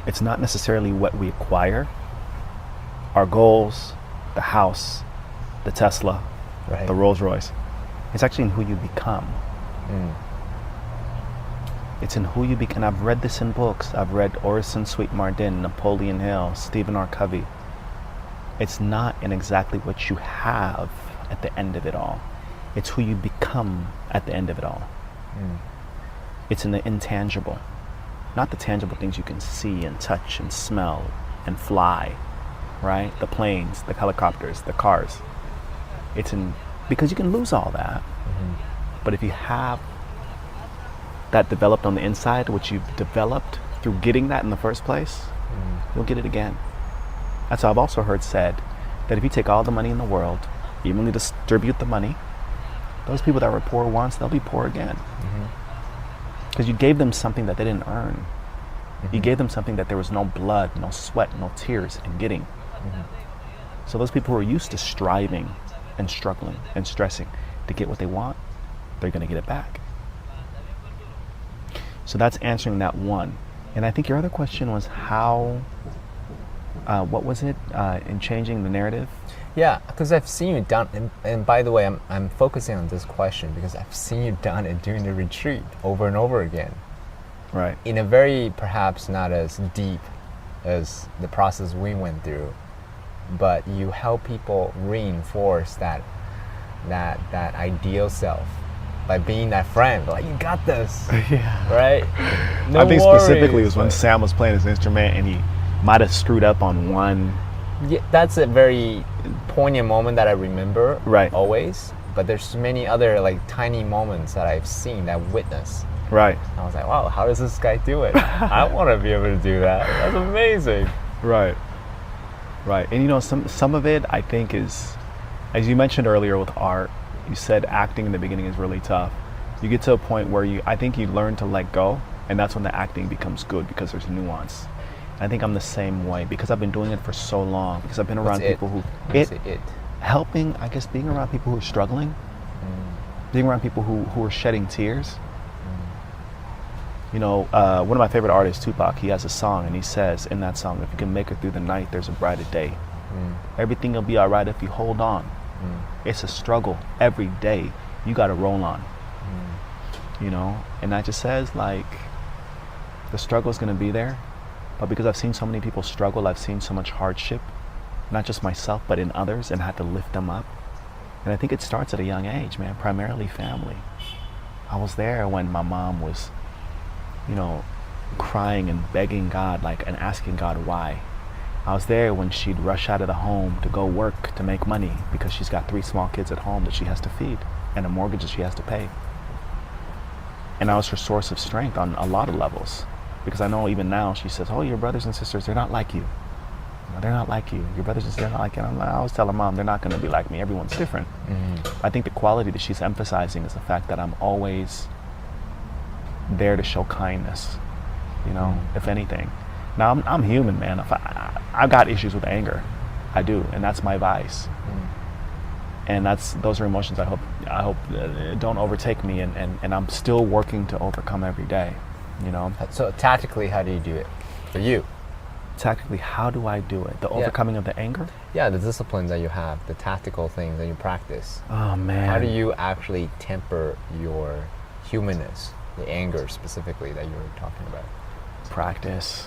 [SPEAKER 2] it's not necessarily what we acquire, our goals, the house, the Tesla, the Rolls Royce. It's actually in who you become. It's in who you become. And I've read this in books. I've read Orison Swett Marden, Napoleon Hill, Stephen R. Covey. It's not in exactly what you have at the end of it all. It's who you become at the end of it all. It's in the intangible, not the tangible things you can see and touch and smell and fly, right? The planes, the helicopters, the cars. It's in, because you can lose all that. But if you have that developed on the inside, which you've developed through getting that in the first place, you'll get it again. That's how I've also heard said that if you take all the money in the world, evenly distribute the money, those people that were poor once, they'll be poor again. Because you gave them something that they didn't earn. You gave them something that there was no blood, no sweat, no tears in getting. So those people who are used to striving and struggling and stressing to get what they want, they're going to get it back. So that's answering that one. And I think your other question was how, what was it, in changing the narrative?
[SPEAKER 1] Yeah, because I've seen you done, and by the way, I'm focusing on this question because I've seen you done it during the retreat over and over again. Right. In a very, perhaps not as deep as the process we went through, but you help people reinforce that ideal self by being that friend. Like, you got this. Yeah. Right? No
[SPEAKER 2] I think
[SPEAKER 1] worries,
[SPEAKER 2] specifically it was when Sam was playing his instrument and he might have screwed up on one.
[SPEAKER 1] Yeah, that's a very poignant moment that I remember always. but there's many other like tiny moments that I've seen, that I've witnessed.
[SPEAKER 2] Right.
[SPEAKER 1] I was like, wow, how does this guy do it? I want to be able to do that. That's amazing.
[SPEAKER 2] Right. Right. And you know, some of it I think is, as you mentioned earlier with art, you said acting in the beginning is really tough. You get to a point where I think you learn to let go, and that's when the acting becomes good because there's nuance. And I think I'm the same way because I've been doing it for so long, because I've been around people who helping, I guess, being around people who are struggling, being around people who are shedding tears. You know, one of my favorite artists, Tupac, he has a song, and he says in that song, if you can make it through the night, there's a brighter day. Everything will be all right if you hold on. It's a struggle every day. You got to roll on. You know, and that just says, like, the struggle is going to be there, but because I've seen so many people struggle, I've seen so much hardship, not just myself, but in others, and had to lift them up. And I think it starts at a young age, man, primarily family. I was there when my mom was, you know, crying and begging God, like, and asking God why. I was there when she'd rush out of the home to go work to make money because she's got 3 small kids at home that she has to feed and a mortgage that she has to pay. And I was her source of strength on a lot of levels, because I know even now she says, oh, your brothers and sisters, they're not like you. They're not like you. Your brothers and sisters are not like you. And I always tell her, Mom, they're not going to be like me. Everyone's different. I think the quality that she's emphasizing is the fact that I'm always there to show kindness, you know, if anything. Now, I'm human, man. I've got issues with anger. I do, and that's my vice. And those are emotions I hope don't overtake me, and I'm still working to overcome every day, you know.
[SPEAKER 1] So tactically, how do you do it for you?
[SPEAKER 2] Tactically, how do I do it? The overcoming of the anger?
[SPEAKER 1] Yeah, the disciplines that you have, the tactical things that you practice.
[SPEAKER 2] Oh, man.
[SPEAKER 1] How do you actually temper your humanness, the anger specifically that you were talking about?
[SPEAKER 2] Practice.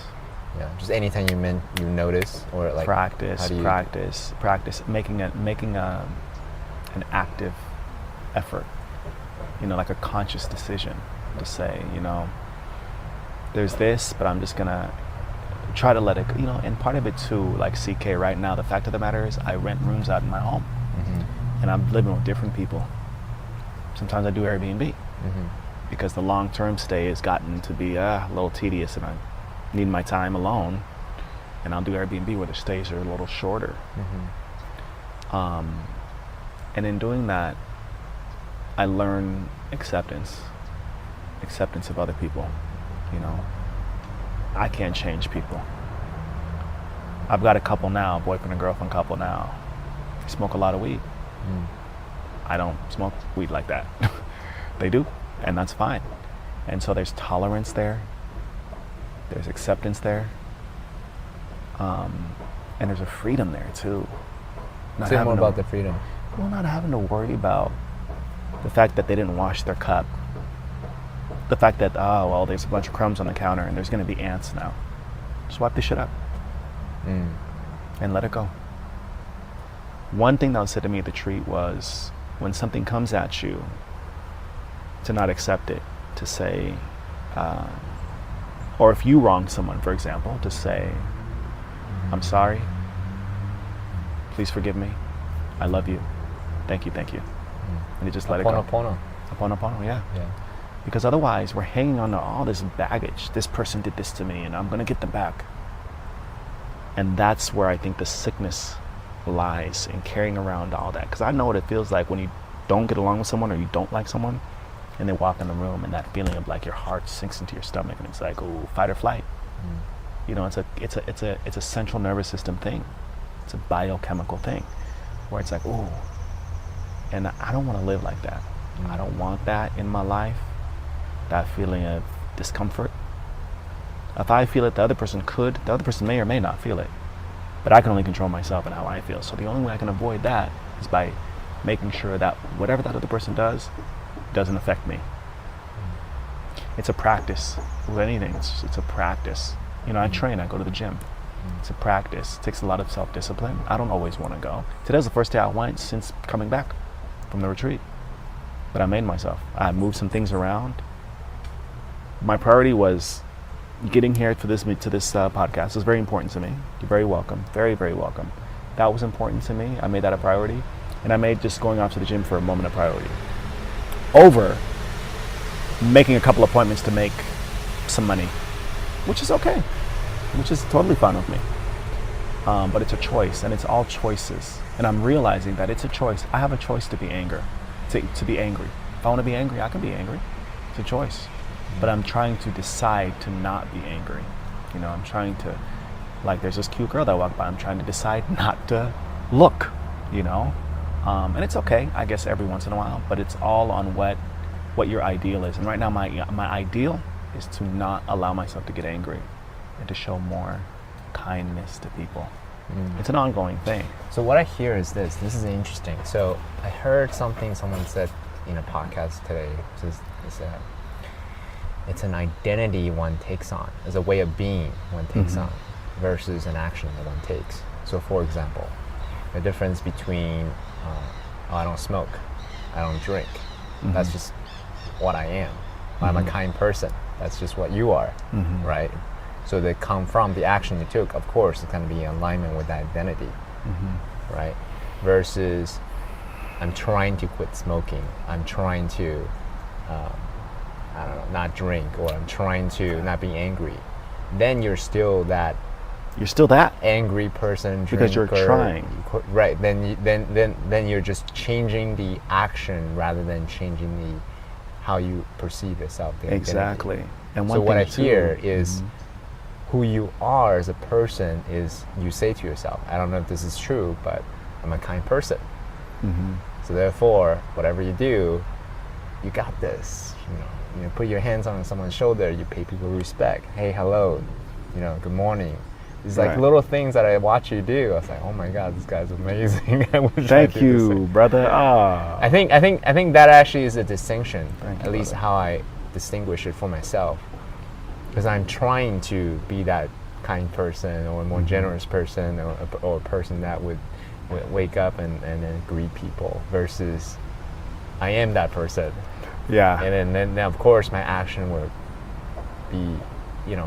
[SPEAKER 1] Yeah, just anytime you notice, or like
[SPEAKER 2] practice, making an active effort, you know, like a conscious decision to say, you know, there's this, but I'm just gonna try to let it, you know. And part of it too, like CK right now, the fact of the matter is I rent rooms out in my home, and I'm living with different people. Sometimes I do Airbnb because the long-term stay has gotten to be a little tedious, and I need my time alone, and I'll do Airbnb where the stays are a little shorter. And in doing that, I learn acceptance of other people. You know, I can't change people. I've got a couple now, boyfriend and girlfriend couple now. They smoke a lot of weed. I don't smoke weed like that. They do, and that's fine. And so there's tolerance there. There's acceptance there. And there's a freedom there too.
[SPEAKER 1] Say more about the freedom.
[SPEAKER 2] Well, not having to worry about the fact that they didn't wash their cup. The fact that, oh, well, there's a bunch of crumbs on the counter and there's going to be ants now. Just wipe this shit up. And let it go. One thing that was said to me at the retreat was, when something comes at you, to not accept it, to say, or if you wrong someone, for example, to say, I'm sorry, please forgive me, I love you, thank you. And you just let it go. Ho'oponopono, yeah. Because otherwise we're hanging on to all this baggage. This person did this to me and I'm gonna get them back. And that's where I think the sickness lies, in carrying around all that. Because I know what it feels like when you don't get along with someone, or you don't like someone, and they walk in the room, and that feeling of like your heart sinks into your stomach, and it's like, oh, fight or flight. You know, it's a central nervous system thing. It's a biochemical thing, where it's like, oh, and I don't want to live like that. I don't want that in my life. That feeling of discomfort. If I feel it, the other person may or may not feel it, but I can only control myself and how I feel. So the only way I can avoid that is by making sure that whatever that other person does doesn't affect me. It's a practice with anything. It's a practice. You know, I train, I go to the gym. It's a practice. It takes a lot of self-discipline. I don't always want to go. Today's the first day I went since coming back from the retreat. But I made myself. I moved some things around. My priority was getting here to this podcast. It was very important to me. You're very welcome. Very, very welcome. That was important to me. I made that a priority. and I made just going out to the gym for a moment a priority over making a couple appointments to make some money, which is okay, which is totally fine with me. But it's a choice, and it's all choices. And I'm realizing that it's a choice. I have a choice to be angry. To be angry. If I want to be angry, I can be angry. It's a choice. But I'm trying to decide to not be angry. You know, I'm trying to, like, there's this cute girl that walked by. I'm trying to decide not to look, you know. And it's okay, I guess, every once in a while. But it's all on what your ideal is. And right now, my ideal is to not allow myself to get angry and to show more kindness to people. It's an ongoing thing.
[SPEAKER 1] So what I hear is this is interesting. So I heard something someone said in a podcast today, which is it's an identity one takes on, as a way of being one takes on, versus an action that one takes. So for example, the difference between I don't smoke, I don't drink, that's just what I am. I'm a kind person, that's just what you are, right? So they come from the action you took, of course, it's going to be in alignment with that identity, right? Versus, I'm trying to quit smoking. I'm trying to, I don't know, not drink, or I'm trying to not be angry. Then you're still that.
[SPEAKER 2] You're still that
[SPEAKER 1] angry person,
[SPEAKER 2] because you're trying,
[SPEAKER 1] right? Then you're just changing the action rather than changing the how you perceive yourself. The
[SPEAKER 2] exactly.
[SPEAKER 1] identity.
[SPEAKER 2] And
[SPEAKER 1] so what I hear is. Who you are as a person is, you say to yourself, I don't know if this is true, but I'm a kind person. So therefore, whatever you do, you got this. You know, put your hands on someone's shoulder, you pay people respect. Hey, hello, good morning. It's like little things that I watch you do. I was like, oh my God, this guy's amazing. I wish
[SPEAKER 2] Thank you, brother.
[SPEAKER 1] I think that actually is a distinction.
[SPEAKER 2] Thank you,
[SPEAKER 1] at least
[SPEAKER 2] brother.
[SPEAKER 1] how I distinguish it for myself. Because I'm trying to be that kind person, or a more generous person, or a person that would wake up and then greet people, versus I am that person.
[SPEAKER 2] Yeah.
[SPEAKER 1] And then of course my action would be,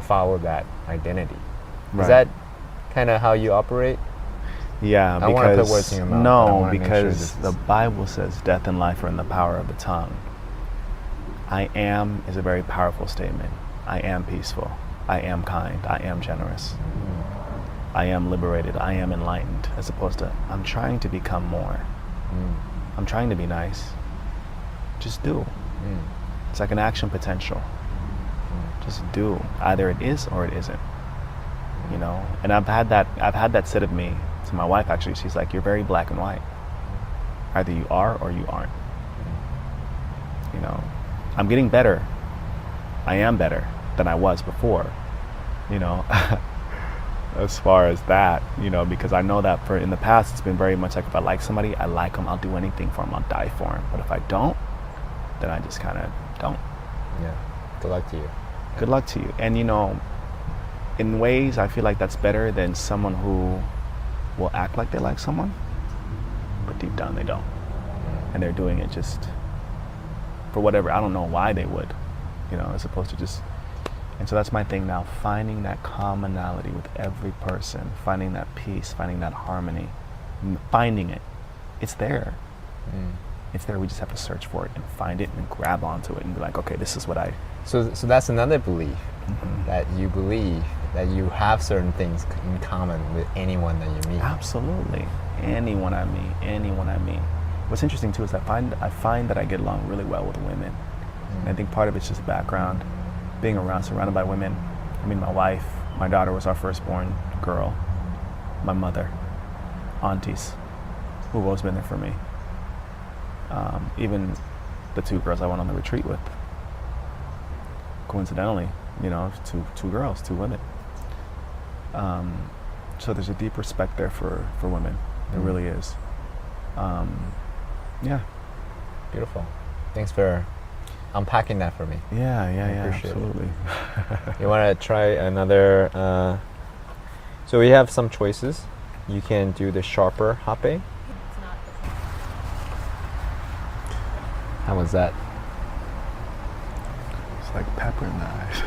[SPEAKER 1] follow that identity.
[SPEAKER 2] Right.
[SPEAKER 1] Is that kind of how you operate?
[SPEAKER 2] Yeah,
[SPEAKER 1] I want to put words in your mouth. But I
[SPEAKER 2] no,
[SPEAKER 1] wanna make sure
[SPEAKER 2] because the Bible says death and life are in the power of the tongue. I am is a very powerful statement. I am peaceful. I am kind. I am generous. I am liberated. I am enlightened. As opposed to, I'm trying to become more. I'm trying to be nice. Just do. It's like an action potential. Just do. Either it is or it isn't. And I've had that said of me to my wife, actually. She's like, you're very black and white. Either you are or you aren't. I'm getting better. I am better than I was before, as far as that, because I know that in the past, it's been very much like, if I like somebody, I like them, I'll do anything for them, I'll die for them. But if I don't, then I just kind of don't.
[SPEAKER 1] Yeah. Good luck to you.
[SPEAKER 2] Good luck to you. And, in ways, I feel like that's better than someone who will act like they like someone, but deep down they don't. And they're doing it just for whatever, I don't know why they would, as opposed to just. And so that's my thing now, finding that commonality with every person, finding that peace, finding that harmony, finding it. It's there. It's there. We just have to search for it and find it and grab onto it and be like, okay, this is what I.
[SPEAKER 1] So that's another belief, that you believe that you have certain things in common with anyone that you meet.
[SPEAKER 2] Absolutely. Anyone I meet. What's interesting too is I find that I get along really well with women. And I think part of it's just background. Being surrounded by women. I mean, my wife, my daughter was our firstborn girl. My mother, aunties, who've always been there for me. Even the two girls I went on the retreat with. Coincidentally, two girls, two women. So there's a deep respect there for women. There really is. Yeah.
[SPEAKER 1] Beautiful. Thanks for unpacking that for me.
[SPEAKER 2] Yeah,
[SPEAKER 1] appreciate
[SPEAKER 2] absolutely.
[SPEAKER 1] You want to try another? So we have some choices. You can do the sharper hape. How was that?
[SPEAKER 2] It's like pepper in the eyes.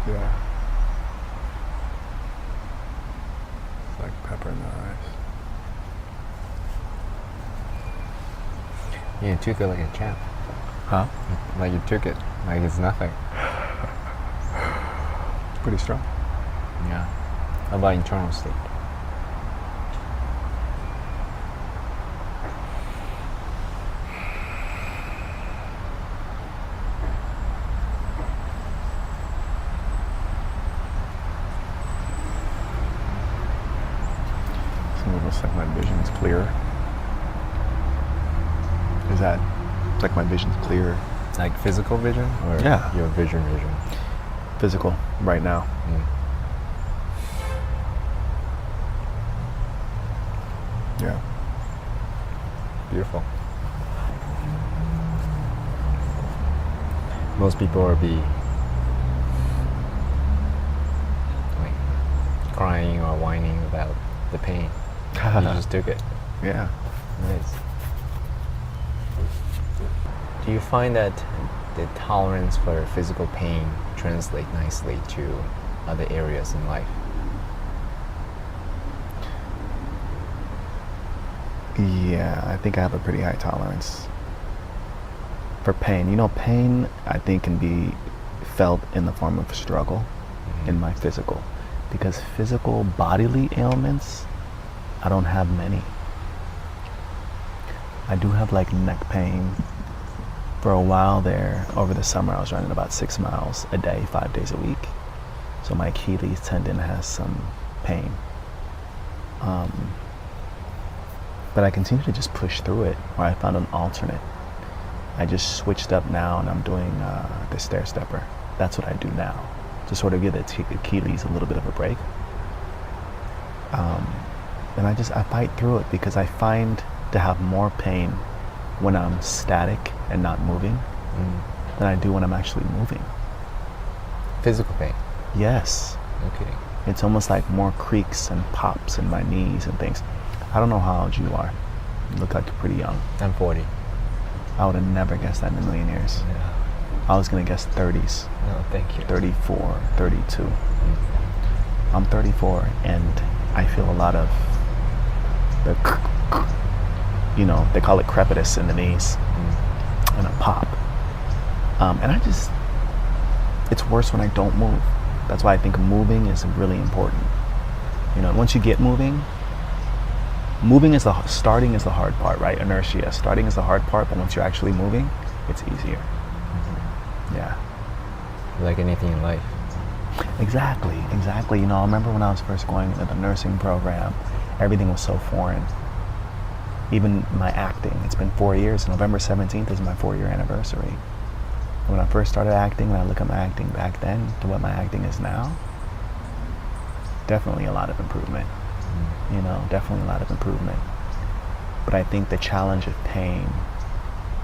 [SPEAKER 2] Yeah. It's like Super nice.
[SPEAKER 1] You took it like a champ.
[SPEAKER 2] Huh?
[SPEAKER 1] Like you took it like it's nothing.
[SPEAKER 2] Pretty strong.
[SPEAKER 1] Yeah. How about internal state?
[SPEAKER 2] It's almost like my vision's clearer. Is that it's like my vision's clearer?
[SPEAKER 1] Like physical vision or
[SPEAKER 2] Yeah.
[SPEAKER 1] your vision?
[SPEAKER 2] Physical right now.
[SPEAKER 1] Mm.
[SPEAKER 2] Yeah.
[SPEAKER 1] Beautiful. Most people would be like crying or whining about the pain. You just took it.
[SPEAKER 2] Yeah.
[SPEAKER 1] Nice. Do you find that the tolerance for physical pain translate nicely to other areas in life?
[SPEAKER 2] Yeah, I think I have a pretty high tolerance for pain. You know, pain I think can be felt in the form of struggle in my physical, because physical bodily ailments, I don't have many. I do have like neck pain. For a while there, over the summer, I was running about 6 miles a day, 5 days a week. So my Achilles tendon has some pain. But I continue to just push through it, or I found an alternate. I just switched up now and I'm doing the stair stepper. That's what I do now, to sort of give the Achilles a little bit of a break. And I fight through it because I find to have more pain when I'm static and not moving than I do when I'm actually moving.
[SPEAKER 1] Physical pain.
[SPEAKER 2] Yes.
[SPEAKER 1] Okay.
[SPEAKER 2] It's almost like more creaks and pops in my knees and things. I don't know how old you are. You look like you're pretty young.
[SPEAKER 1] I'm 40.
[SPEAKER 2] I would have never guessed that in a million years.
[SPEAKER 1] Yeah.
[SPEAKER 2] I was going to guess 30s,
[SPEAKER 1] No, thank you.
[SPEAKER 2] 34, 32. I'm 34 and I feel a lot of the, you know, they call it crepitus in the knees and a pop. And it's worse when I don't move. That's why I think moving is really important. You know, once you get moving starting is the hard part, right? Inertia. Starting is the hard part, but once you're actually moving, it's easier. Yeah.
[SPEAKER 1] Like anything in life.
[SPEAKER 2] Exactly. You know, I remember when I was first going into the nursing program, everything was so foreign. Even my acting, it's been 4 years. November 17th is my 4-year anniversary. When I first started acting, and I look at my acting back then to what my acting is now, definitely a lot of improvement. You know, definitely a lot of improvement. But I think the challenge of pain,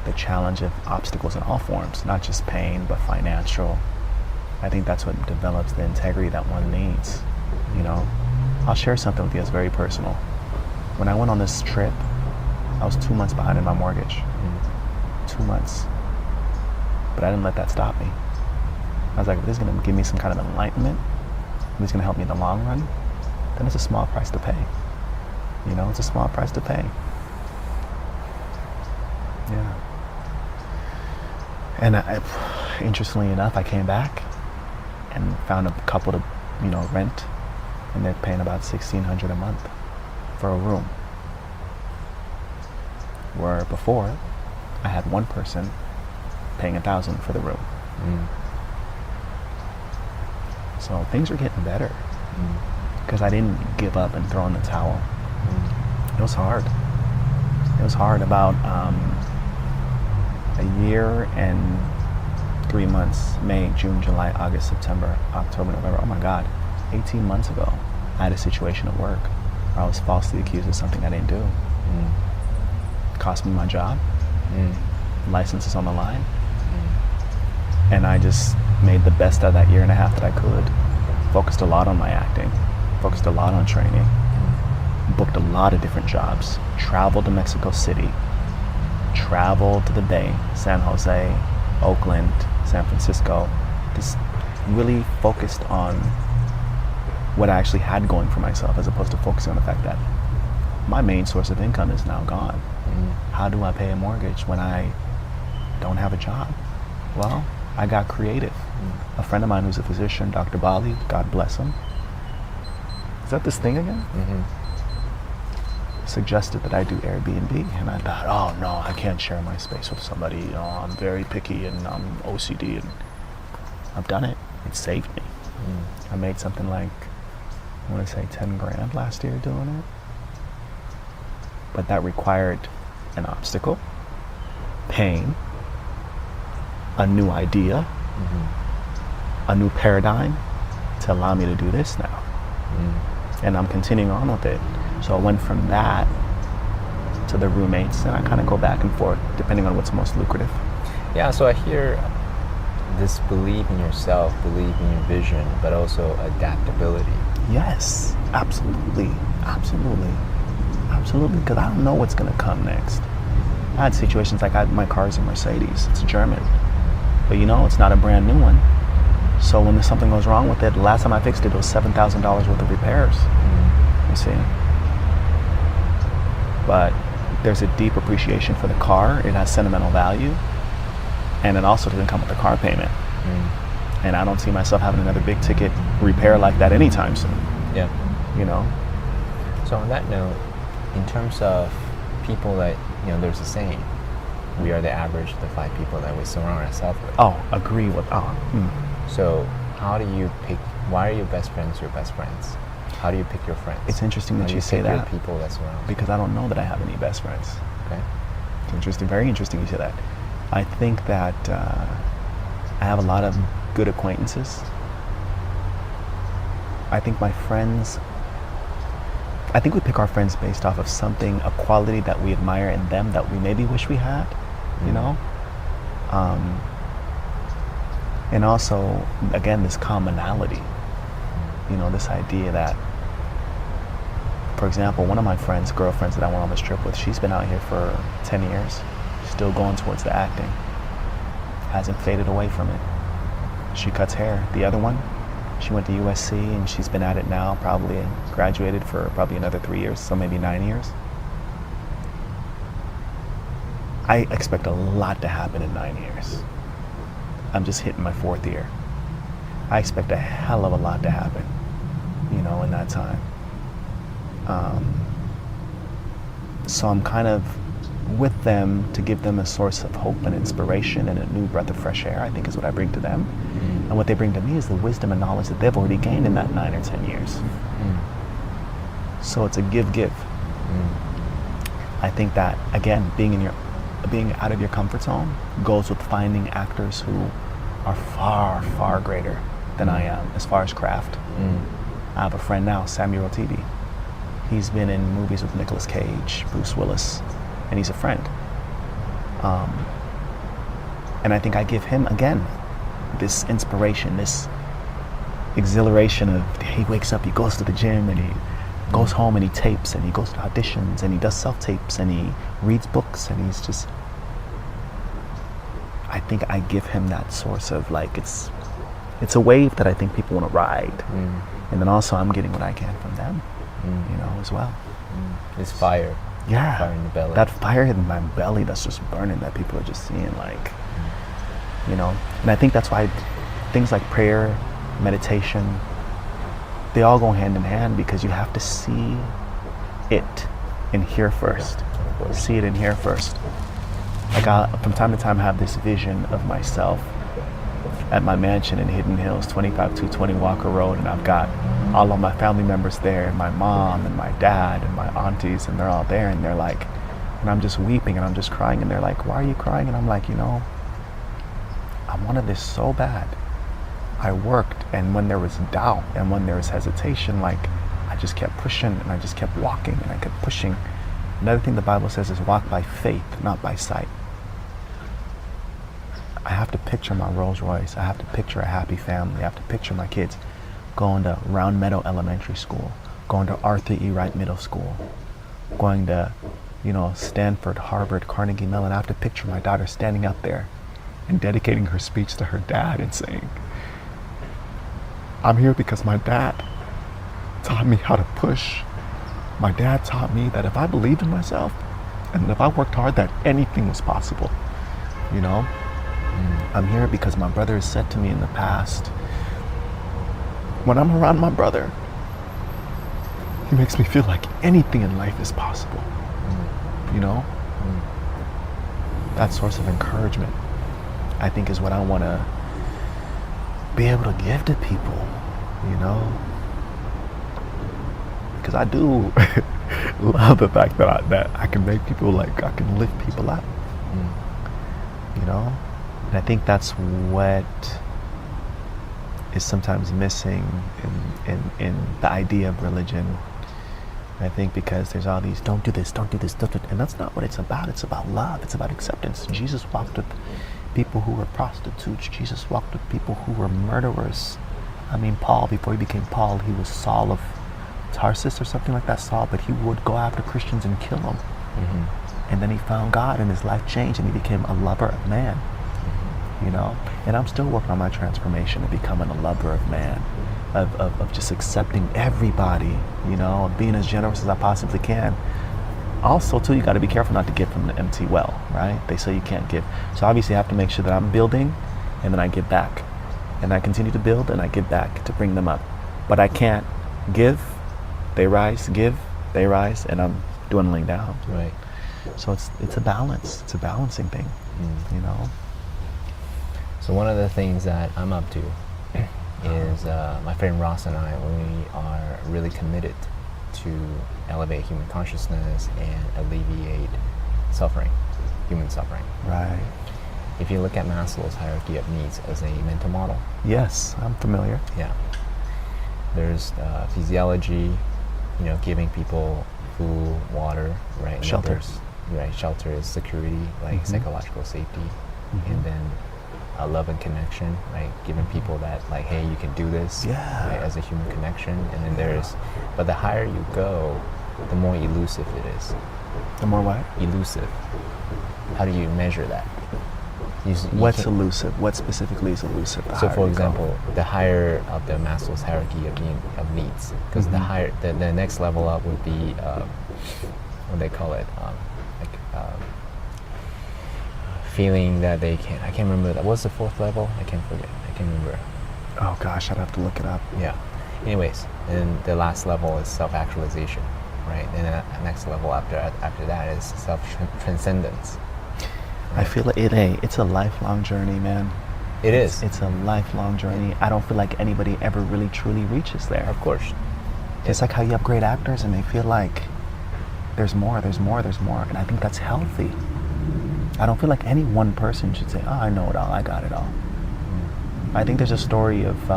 [SPEAKER 2] the challenge of obstacles in all forms, not just pain, but financial, I think that's what develops the integrity that one needs. You know, I'll share something with you that's very personal. When I went on this trip, I was 2 months behind in my mortgage. 2 months. But I didn't let that stop me. I was like, if this is going to give me some kind of enlightenment, if this is going to help me in the long run, then it's a small price to pay. You know, it's a small price to pay. Yeah. And interestingly enough, I came back and found a couple to, you know, rent, and they're paying about $1,600 a month for a room. Where before, I had one person paying $1,000 for the room. So things are getting better because I didn't give up and throw in the towel. It was hard. It was hard. About a year and 3 months, May, June, July, August, September, October, November, oh my God, 18 months ago, I had a situation at work where I was falsely accused of something I didn't do. Cost me my job, licenses on the line, and I just made the best of that year and a half that I could. Focused a lot on my acting, focused a lot on training, booked a lot of different jobs, traveled to Mexico City, traveled to the Bay, San Jose, Oakland, San Francisco, just really focused on what I actually had going for myself, as opposed to focusing on the fact that my main source of income is now gone. How do I pay a mortgage when I don't have a job? Well, I got creative. A friend of mine who's a physician, Dr. Bali, God bless him. Is that this thing again? Suggested that I do Airbnb, and I thought, oh no, I can't share my space with somebody. You know, I'm very picky and I'm OCD, and I've done it. It saved me. I made something like, I want to say 10 grand last year doing it. But that required an obstacle, pain, a new idea, a new paradigm to allow me to do this now. And I'm continuing on with it. So I went from that to the roommates, and I kind of go back and forth depending on what's most lucrative.
[SPEAKER 1] Yeah, so I hear this belief in yourself, belief in your vision, but also adaptability.
[SPEAKER 2] Yes, absolutely, absolutely, absolutely, because I don't know what's going to come next. I had situations like my car's a Mercedes, it's German, but you know, it's not a brand new one. So when something goes wrong with it, the last time I fixed it, it was $7,000 worth of repairs, you see. But there's a deep appreciation for the car. It has sentimental value, and it also doesn't come with a car payment. And I don't see myself having another big ticket repair like that anytime soon.
[SPEAKER 1] Yeah.
[SPEAKER 2] You know?
[SPEAKER 1] So on that note, in terms of people that, you know, there's a saying, we are the average of the 5 people that we surround ourselves with.
[SPEAKER 2] Oh, agree with,
[SPEAKER 1] So how do you pick, why are your best friends your best friends? How do you pick your friends?
[SPEAKER 2] It's interesting that you say
[SPEAKER 1] pick
[SPEAKER 2] that.
[SPEAKER 1] your people that surround you?
[SPEAKER 2] Because I don't know that I have any best friends.
[SPEAKER 1] Okay.
[SPEAKER 2] It's interesting, very interesting you say that. I think that I have a lot of good acquaintances. I think my friends, I think we pick our friends based off of something, a quality that we admire in them that we maybe wish we had, you know? And also, again, this commonality, you know, this idea that, for example, one of my friends, girlfriends that I went on this trip with, she's been out here for 10 years, still going towards the acting, hasn't faded away from it. She cuts hair. The other one, she went to USC and she's been at it now, probably graduated for probably another 3 years, so maybe 9 years. I expect a lot to happen in 9 years. I'm just hitting my 4th year. I expect a hell of a lot to happen, you know, in that time. So I'm kind of with them to give them a source of hope and inspiration and a new breath of fresh air, I think is what I bring to them. And what they bring to me is the wisdom and knowledge that they've already gained in that 9 or 10 years. So it's a give. I think that, again, being out of your comfort zone goes with finding actors who are far, far greater than I am as far as craft. I have a friend now, Samuel Tibi. He's been in movies with Nicolas Cage, Bruce Willis, and he's a friend. And I think I give him, again, this inspiration, this exhilaration of, he wakes up, he goes to the gym, and he goes home and he tapes, and he goes to auditions, and he does self-tapes, and he reads books, and he's just, I think I give him that source of, like, it's a wave that I think people want to ride. And then also I'm getting what I can from them, you know, as well.
[SPEAKER 1] It's fire.
[SPEAKER 2] Yeah,
[SPEAKER 1] fire in the belly.
[SPEAKER 2] that fire in my belly that's just burning, that people are just seeing, like, you know. And I think that's why things like prayer, meditation, they all go hand in hand, because you have to see it and hear first. See it and hear first. Like, I, from time to time, have this vision of myself at my mansion in Hidden Hills, 25220 Walker Road, and I've got all of my family members there, and my mom and my dad and my aunties, and they're all there, and they're like, and I'm just weeping and I'm just crying, and they're like, why are you crying? And I'm like, you know, I wanted this so bad. I worked, and when there was doubt and when there was hesitation, like, I just kept pushing and I just kept walking and I kept pushing. Another thing the Bible says is walk by faith, not by sight. I have to picture my Rolls Royce. I have to picture a happy family. I have to picture my kids going to Round Meadow Elementary School, going to Arthur E. Wright Middle School, going to, you know, Stanford, Harvard, Carnegie Mellon. I have to picture my daughter standing up there and dedicating her speech to her dad and saying, I'm here because my dad taught me how to push. My dad taught me that if I believed in myself and if I worked hard, that anything was possible. You know? I'm here because my brother has said to me in the past, when I'm around my brother, he makes me feel like anything in life is possible. You know? That source of encouragement, I think, is what I want to be able to give to people, you know? Because I do love the fact that I can make people, like, I can lift people up, you know? And I think that's what is sometimes missing in the idea of religion. I think because there's all these, don't do this, don't do this, don't do it. And that's not what it's about. It's about love. It's about acceptance. Jesus walked with people who were prostitutes. Jesus walked with people who were murderers. I mean, Paul, before he became Paul, he was Saul of Tarsus or something like that, Saul, but he would go after Christians and kill them. And then he found God and his life changed and he became a lover of man, you know? And I'm still working on my transformation of becoming a lover of man. Of just accepting everybody, you know, of being as generous as I possibly can. Also, too, you got to be careful not to give from the empty well, right? They say you can't give. So obviously I have to make sure that I'm building and then I give back. And I continue to build and I give back to bring them up. But I can't give, they rise, give, they rise, and I'm dwindling down.
[SPEAKER 1] Right.
[SPEAKER 2] So it's a balance. It's a balancing thing, you know?
[SPEAKER 1] So one of the things that I'm up to is my friend Ross and I, we are really committed to elevate human consciousness and alleviate suffering, human suffering.
[SPEAKER 2] Right.
[SPEAKER 1] If you look at Maslow's hierarchy of needs as a mental model.
[SPEAKER 2] Yes, I'm familiar.
[SPEAKER 1] Yeah. There's physiology, you know, giving people food, water, right? And
[SPEAKER 2] Shelter.
[SPEAKER 1] Right, shelter is security, like psychological safety. And then love and connection, right? Giving people that, like, hey, you can do this, right, as a human connection. And then there's, but the higher you go, the more elusive it is.
[SPEAKER 2] The more what?
[SPEAKER 1] Elusive. How do you measure that?
[SPEAKER 2] What's elusive? What specifically is elusive?
[SPEAKER 1] So, for example, the higher of the Maslow's hierarchy of needs, because the higher, the next level up would be, what they call it, feeling that they can't, I can't remember that. What's the fourth level? I can't remember.
[SPEAKER 2] Oh gosh, I'd have to look it up.
[SPEAKER 1] Yeah. Anyways, and the last level is self-actualization, right? And then the next level after that is self-transcendence.
[SPEAKER 2] Right? I feel like it's a lifelong journey, man.
[SPEAKER 1] It is.
[SPEAKER 2] It's a lifelong journey. I don't feel like anybody ever really truly reaches there.
[SPEAKER 1] Of course.
[SPEAKER 2] It's like how you have great actors and they feel like there's more, there's more, there's more. And I think that's healthy. I don't feel like any one person should say, oh, I know it all, I got it all. I think there's a story of,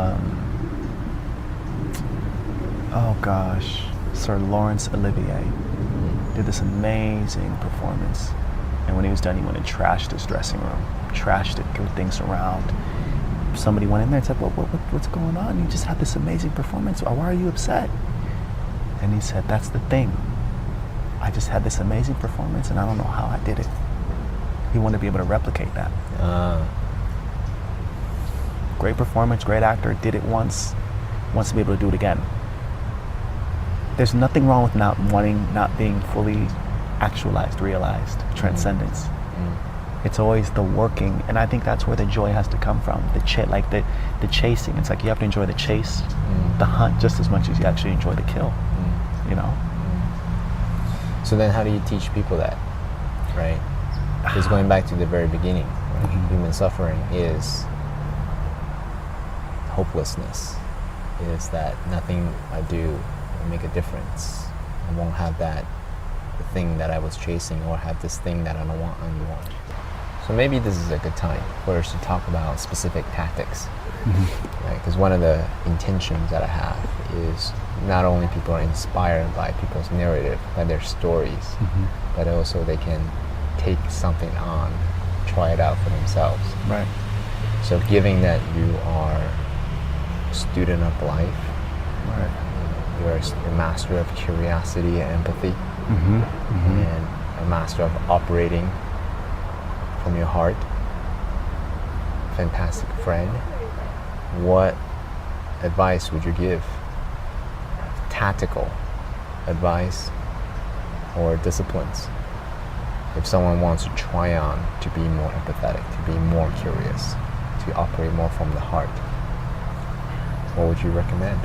[SPEAKER 2] oh gosh, Sir Laurence Olivier did this amazing performance. And when he was done, he went and trashed his dressing room, trashed it, threw things around. Somebody went in there and said, what's going on? You just had this amazing performance. Why are you upset? And he said, that's the thing. I just had this amazing performance and I don't know how I did it. He wanted to be able to replicate that. Great performance, great actor, did it once, wants to be able to do it again. There's nothing wrong with not being fully actualized, realized, transcendence. It's always the working, and I think that's where the joy has to come from. The chasing. It's like you have to enjoy the chase, the hunt, just as much as you actually enjoy the kill. You know.
[SPEAKER 1] So then, how do you teach people that, right? Because going back to the very beginning, right? Human suffering is hopelessness. It is that nothing I do will make a difference. I won't have the thing that I was chasing, or have this thing that I don't want anymore. So maybe this is a good time for us to talk about specific tactics, right? Because one of the intentions that I have is not only people are inspired by people's narrative, by their stories, but also they can take something on, try it out for themselves.
[SPEAKER 2] Right.
[SPEAKER 1] So given that you are a student of life,
[SPEAKER 2] Right.
[SPEAKER 1] you're a master of curiosity and empathy, and a master of operating from your heart, fantastic friend, what advice would you give? tactical advice or disciplines if someone wants to try on to be more empathetic, to be more curious, to operate more from the heart? What would you recommend?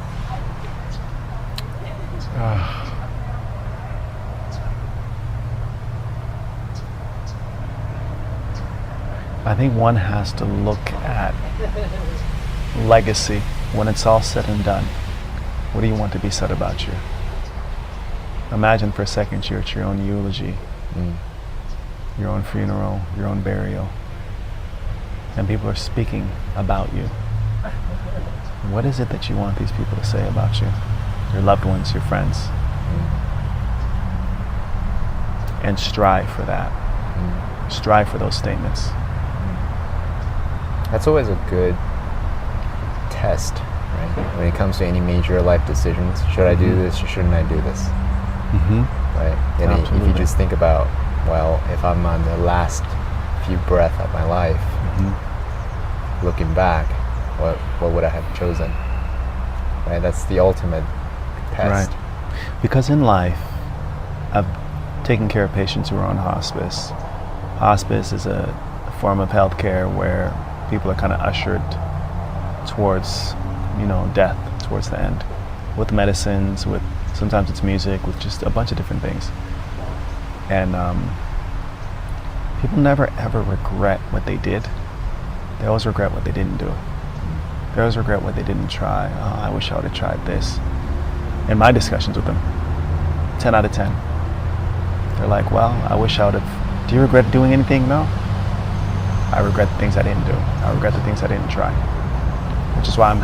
[SPEAKER 2] I think one has to look at legacy when it's all said and done. What do you want to be said about you? Imagine for a second you're at your own eulogy, your own funeral, your own burial, and people are speaking about you. What is it that you want these people to say about you? Your loved ones, your friends. And strive for that. Strive for those statements.
[SPEAKER 1] That's always a good test, right? When it comes to any major life decisions, should I do this or shouldn't I do this? Right? And if you just think about, well, if I'm on the last few breaths of my life, looking back, what would I have chosen? Right? That's the ultimate test.
[SPEAKER 2] Right. Because in life, I've taken care of patients who are on hospice. Hospice is a form of healthcare where people are kind of ushered towards, death, towards the end, with medicines, with sometimes it's music, with just a bunch of different things. And people never ever regret what they did. They always regret what they didn't do. They always regret what they didn't try. Oh, I wish I would have tried this. In my discussions with them, 10 out of 10. They're like, well, I wish I would have. Do you regret doing anything? No. I regret the things I didn't do. I regret the things I didn't try. Which is why I'm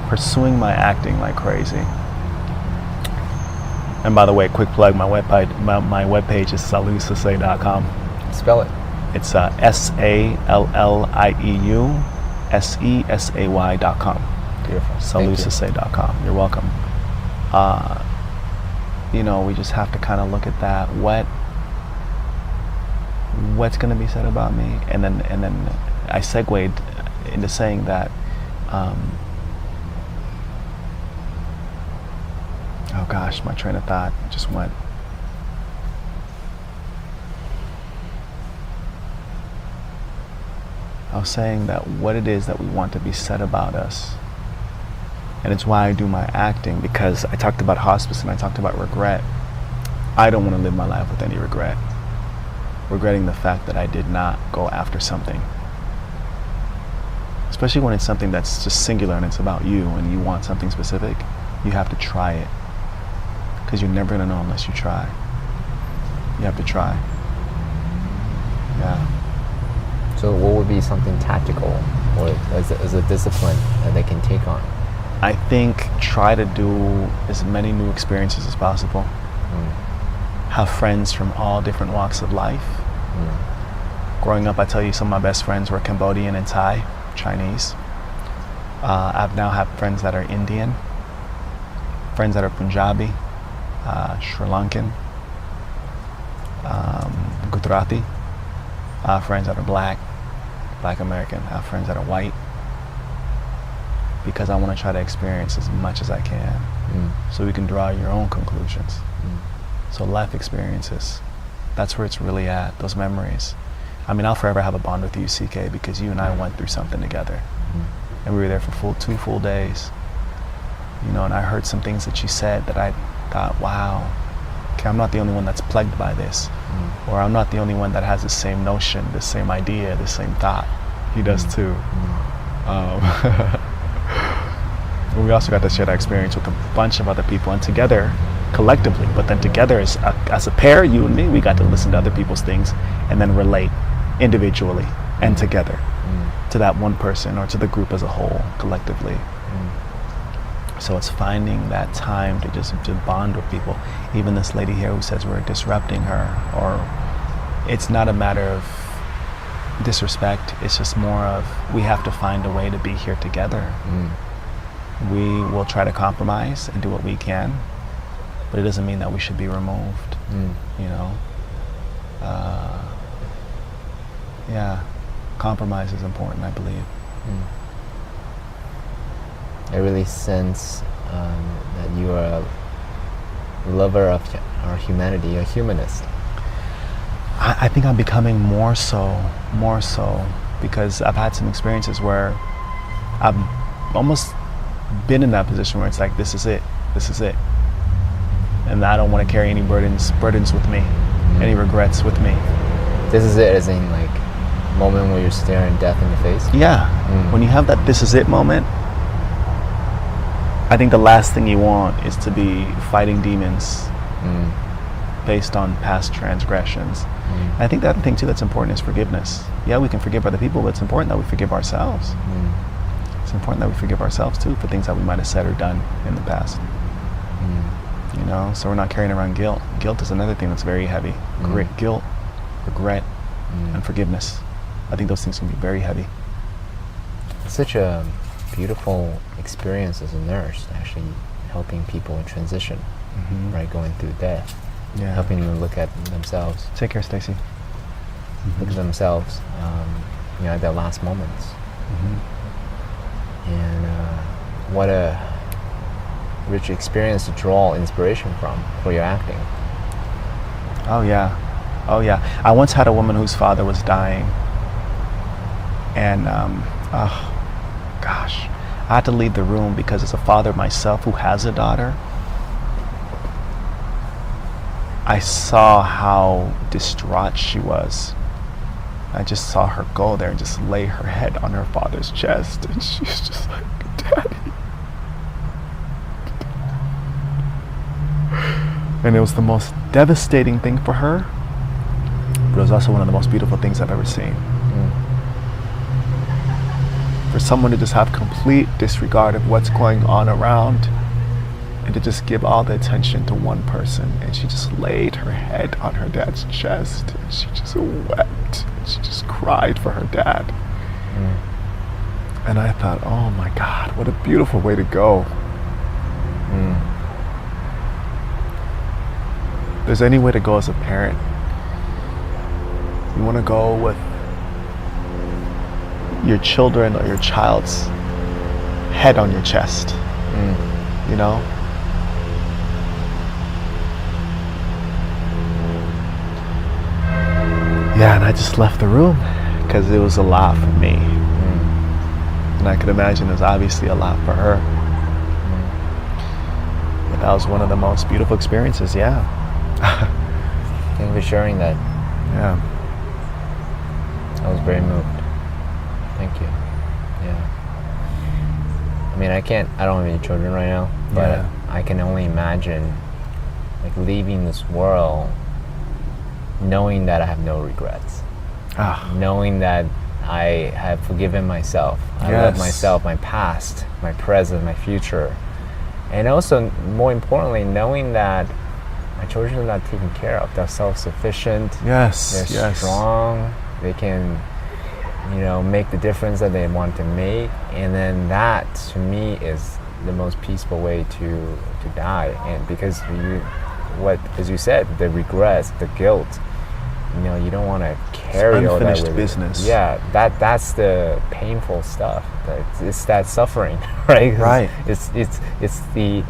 [SPEAKER 2] pursuing my acting like crazy. And by the way, quick plug, my webpage is sallusasay.com.
[SPEAKER 1] Spell it.
[SPEAKER 2] It's SALLIEUSESAY.com.
[SPEAKER 1] Beautiful.
[SPEAKER 2] Sallusasay.com. You're welcome. We just have to kind of look at that. What's going to be said about me? And then I segued into saying that oh gosh, my train of thought just went. I was saying that what it is that we want to be said about us. And it's why I do my acting, because I talked about hospice and I talked about regret. I don't want to live my life with any regret. Regretting the fact that I did not go after something. Especially when it's something that's just singular and it's about you and you want something specific, you have to try it. Because you're never going to know unless you try. You have to try. Yeah.
[SPEAKER 1] So what would be something tactical or as a discipline that they can take on?
[SPEAKER 2] I think try to do as many new experiences as possible. Have friends from all different walks of life. Growing up, I tell you, some of my best friends were Cambodian and Thai, Chinese. I've now have friends that are Indian, friends that are Punjabi, Sri Lankan, Gujarati, friends that are Black American, I have friends that are white, because I want to try to experience as much as I can, so we can draw your own conclusions. So life experiences, that's where it's really at, those memories. I mean, I'll forever have a bond with you, CK, because you and I went through something together. And we were there for 2 full days. And I heard some things that you said that I thought, wow, okay, I'm not the only one that's plagued by this. Or I'm not the only one that has the same notion, the same idea, the same thought. He does too. We also got to share that experience with a bunch of other people, and together, collectively, but then together as a pair, you and me, we got to listen to other people's things and then relate individually and together to that one person or to the group as a whole, collectively. So it's finding that time to bond with people. Even this lady here who says we're disrupting her, or it's not a matter of disrespect, it's just more of we have to find a way to be here together. We will try to compromise and do what we can, but it doesn't mean that we should be removed. Compromise is important, I believe.
[SPEAKER 1] I really sense that you are lover of our humanity, a humanist?
[SPEAKER 2] I think I'm becoming more so, because I've had some experiences where I've almost been in that position where it's like, this is it, and I don't want to carry any burdens with me, any regrets with me.
[SPEAKER 1] This is it, as in like moment where you're staring death in the face?
[SPEAKER 2] Yeah. When you have that this is it moment, I think the last thing you want is to be fighting demons based on past transgressions. I think that thing too that's important is forgiveness. Yeah, we can forgive other people, but it's important that we forgive ourselves. It's important that we forgive ourselves too for things that we might have said or done in the past. You know, so we're not carrying around guilt. Guilt is another thing that's very heavy. Guilt, regret, and forgiveness. I think those things can be very heavy.
[SPEAKER 1] It's such a beautiful experience as a nurse, actually helping people in transition, right, going through death, helping them look at themselves.
[SPEAKER 2] Take care, Stacy.
[SPEAKER 1] Look at themselves, you know, at their last moments. And what a rich experience to draw inspiration from for your acting.
[SPEAKER 2] Oh yeah. I once had a woman whose father was dying, and I had to leave the room because as a father myself who has a daughter, I saw how distraught she was. I just saw her go there and just lay her head on her father's chest, and she's just like, Daddy. And it was the most devastating thing for her, but it was also one of the most beautiful things I've ever seen. For someone to just have complete disregard of what's going on around and to just give all the attention to one person, and she just laid her head on her dad's chest and she just wept and she just cried for her dad. And I thought, oh my God, what a beautiful way to go. If there's any way to go as a parent, you want to go with your children or your child's head on your chest, you know? Yeah, and I just left the room because it was a lot for me. And I could imagine it was obviously a lot for her. But that was one of the most beautiful experiences, yeah.
[SPEAKER 1] Thank you for sharing that.
[SPEAKER 2] Yeah.
[SPEAKER 1] I was very moved. Thank you. Yeah. I mean, I don't have any children right now, but I can only imagine like leaving this world knowing that I have no regrets. Knowing that I have forgiven myself. I love myself, my past, my present, my future. And also, more importantly, knowing that my children are not taken care of. They're self-sufficient. They're strong. They can, you know, make the difference that they want to make. And then that, to me, is the most peaceful way to die. And because as you said, the regrets, the guilt, you know, you don't want to carry all that with
[SPEAKER 2] unfinished business.
[SPEAKER 1] Yeah, that's the painful stuff. It's that suffering, right?
[SPEAKER 2] Right.
[SPEAKER 1] It's the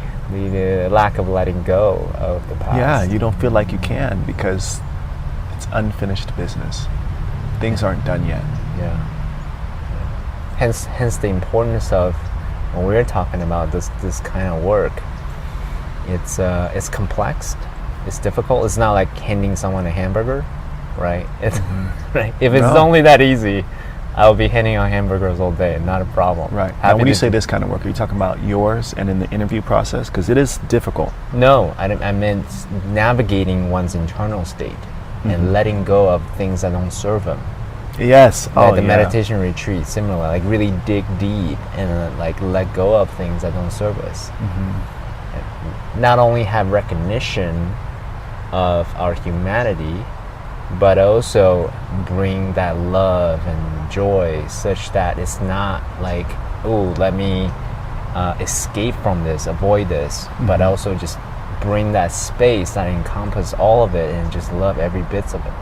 [SPEAKER 1] lack of letting go of the past.
[SPEAKER 2] Yeah, you don't feel like you can because it's unfinished business. Things aren't done yet.
[SPEAKER 1] Yeah. Hence the importance of when we're talking about this kind of work. It's complex. It's difficult. It's not like handing someone a hamburger, right? Right. If it's only that easy, I'll be handing out hamburgers all day. Not a problem.
[SPEAKER 2] Right. Now, when you say this kind of work, are you talking about yours and in the interview process? Because it is difficult.
[SPEAKER 1] No, I meant navigating one's internal state and letting go of things that don't serve them.
[SPEAKER 2] Yes.
[SPEAKER 1] Like the meditation retreat, similar. Like really dig deep and like let go of things that don't serve us. And not only have recognition of our humanity, but also bring that love and joy such that it's not like, oh, let me escape from this, avoid this, but also just bring that space that encompasses all of it and just love every bit of it.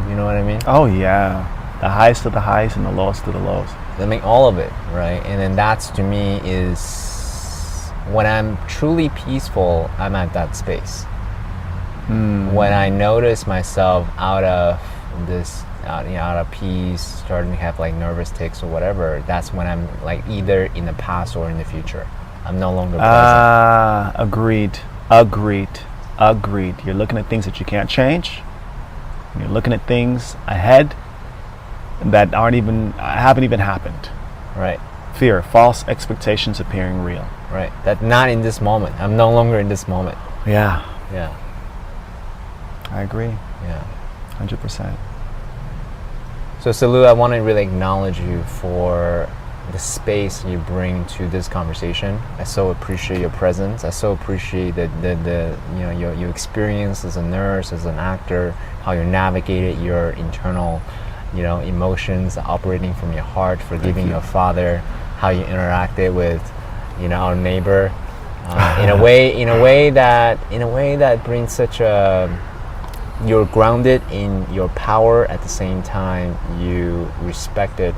[SPEAKER 1] You know what I mean?
[SPEAKER 2] Oh yeah, the highest of the highs and the lowest of the lows.
[SPEAKER 1] I mean, all of it, right? And then that's, to me, is when I'm truly peaceful, I'm at that space. When I notice myself out of this, out of peace, starting to have like nervous tics or whatever, that's when I'm like either in the past or in the future. I'm no longer present.
[SPEAKER 2] Agreed. You're looking at things that you can't change. You're looking at things ahead that haven't even happened.
[SPEAKER 1] Right.
[SPEAKER 2] Fear, false expectations appearing real.
[SPEAKER 1] Right. That not in this moment. I'm no longer in this moment.
[SPEAKER 2] Yeah.
[SPEAKER 1] Yeah.
[SPEAKER 2] I agree.
[SPEAKER 1] Yeah.
[SPEAKER 2] 100%.
[SPEAKER 1] So Salu, I want to really acknowledge you for the space you bring to this conversation. I so appreciate your presence. I so appreciate the your experience as a nurse, as an actor, how you navigated your internal, emotions operating from your heart, forgiving your father, how you interacted with, our neighbor, in a way that brings such a. You're grounded in your power. At the same time, you respected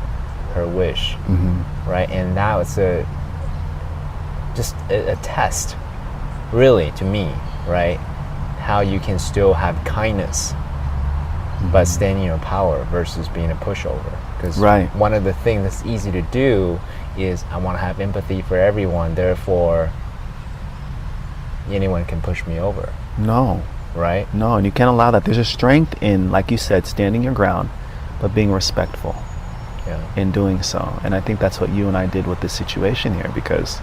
[SPEAKER 1] her wish, right? And that was just a test, really, to me, right? How you can still have kindness, but stand in your power versus being a pushover. Because one of the things that's easy to do is I want to have empathy for everyone. Therefore, anyone can push me over.
[SPEAKER 2] No.
[SPEAKER 1] Right?
[SPEAKER 2] No, and you can't allow that. There's a strength in, like you said, standing your ground, but being respectful in doing so. And I think that's what you and I did with this situation here, because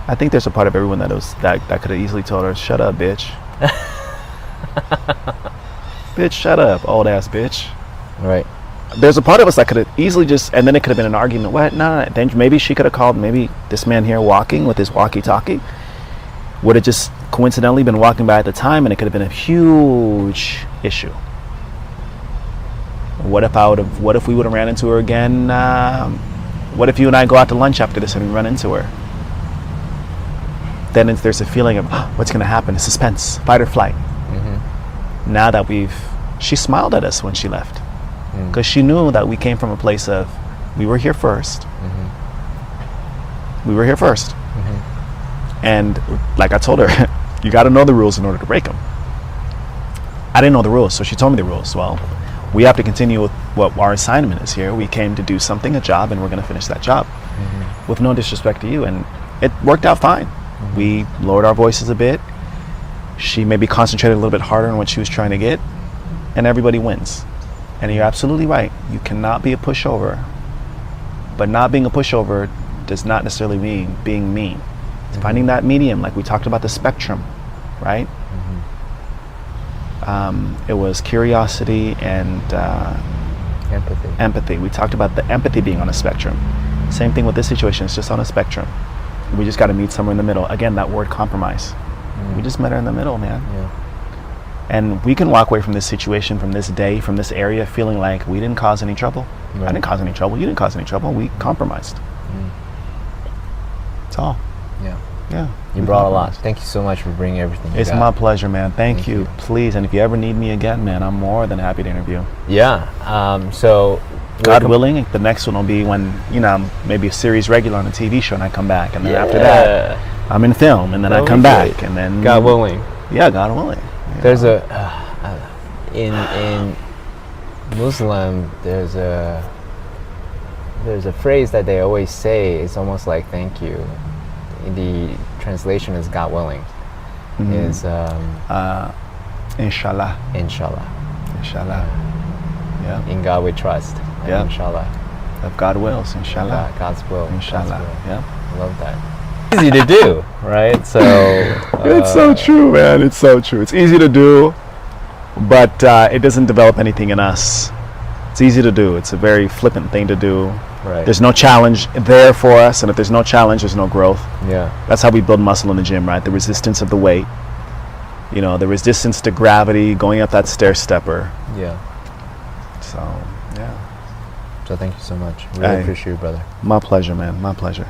[SPEAKER 2] I think there's a part of everyone that could have easily told her, "Shut up, bitch." Bitch, shut up, old ass bitch.
[SPEAKER 1] Right.
[SPEAKER 2] There's a part of us that could have easily and then it could have been an argument. What? No. Then maybe she could have called, maybe this man here walking with his walkie-talkie would have just coincidentally been walking by at the time, and it could have been a huge issue. What if we would have ran into her again? What if you and I go out to lunch after this and we run into her? Then there's a feeling of what's going to happen, a suspense, fight or flight. Now that she smiled at us when she left, because she knew that we came from a place of, we were here first. We were here first. And like I told her, you got to know the rules in order to break them. I didn't know the rules, so she told me the rules. Well, we have to continue with what our assignment is here. We came to do something, a job, and we're going to finish that job. With no disrespect to you. And it worked out fine. We lowered our voices a bit. She maybe concentrated a little bit harder on what she was trying to get, and everybody wins. And you're absolutely right. You cannot be a pushover. But not being a pushover does not necessarily mean being mean. It's finding that medium, like we talked about the spectrum, right? It was curiosity and empathy. We talked about the empathy being on a spectrum. Same thing with this situation. It's just on a spectrum. We just got to meet somewhere in the middle. Again, that word compromise. We just met her in the middle, man. And we can walk away from this situation, from this day, from this area, feeling like we didn't cause any trouble. I didn't cause any trouble. You didn't cause any trouble. We compromised. That's all. Yeah.
[SPEAKER 1] You brought a lot. Thank you so much for bringing everything.
[SPEAKER 2] It's my pleasure, man. Thank you. Please, and if you ever need me again, man, I'm more than happy to interview.
[SPEAKER 1] Yeah. So,
[SPEAKER 2] God willing, the next one will be when maybe a series regular on a TV show, and I come back, and then after that, I'm in film, and then I come back, and then
[SPEAKER 1] God willing.
[SPEAKER 2] Yeah, God willing.
[SPEAKER 1] There's in Muslim, there's a phrase that they always say. It's almost like thank you. The translation is God willing. Is
[SPEAKER 2] inshallah. Yeah.
[SPEAKER 1] In God we trust.
[SPEAKER 2] Yeah.
[SPEAKER 1] Inshallah.
[SPEAKER 2] If God wills, inshallah.
[SPEAKER 1] God's will.
[SPEAKER 2] Inshallah.
[SPEAKER 1] God's will.
[SPEAKER 2] Yeah.
[SPEAKER 1] I love that. Easy to do, right? So
[SPEAKER 2] it's so true, man. It's so true. It's easy to do, but it doesn't develop anything in us. It's easy to do. It's a very flippant thing to do.
[SPEAKER 1] Right.
[SPEAKER 2] There's no challenge there for us, and if there's no challenge, there's no growth.
[SPEAKER 1] Yeah.
[SPEAKER 2] That's how we build muscle in the gym, right? The resistance of the weight. The resistance to gravity, going up that stair stepper.
[SPEAKER 1] Yeah.
[SPEAKER 2] So, yeah.
[SPEAKER 1] So thank you so much. Really appreciate you, brother.
[SPEAKER 2] My pleasure, man. My pleasure.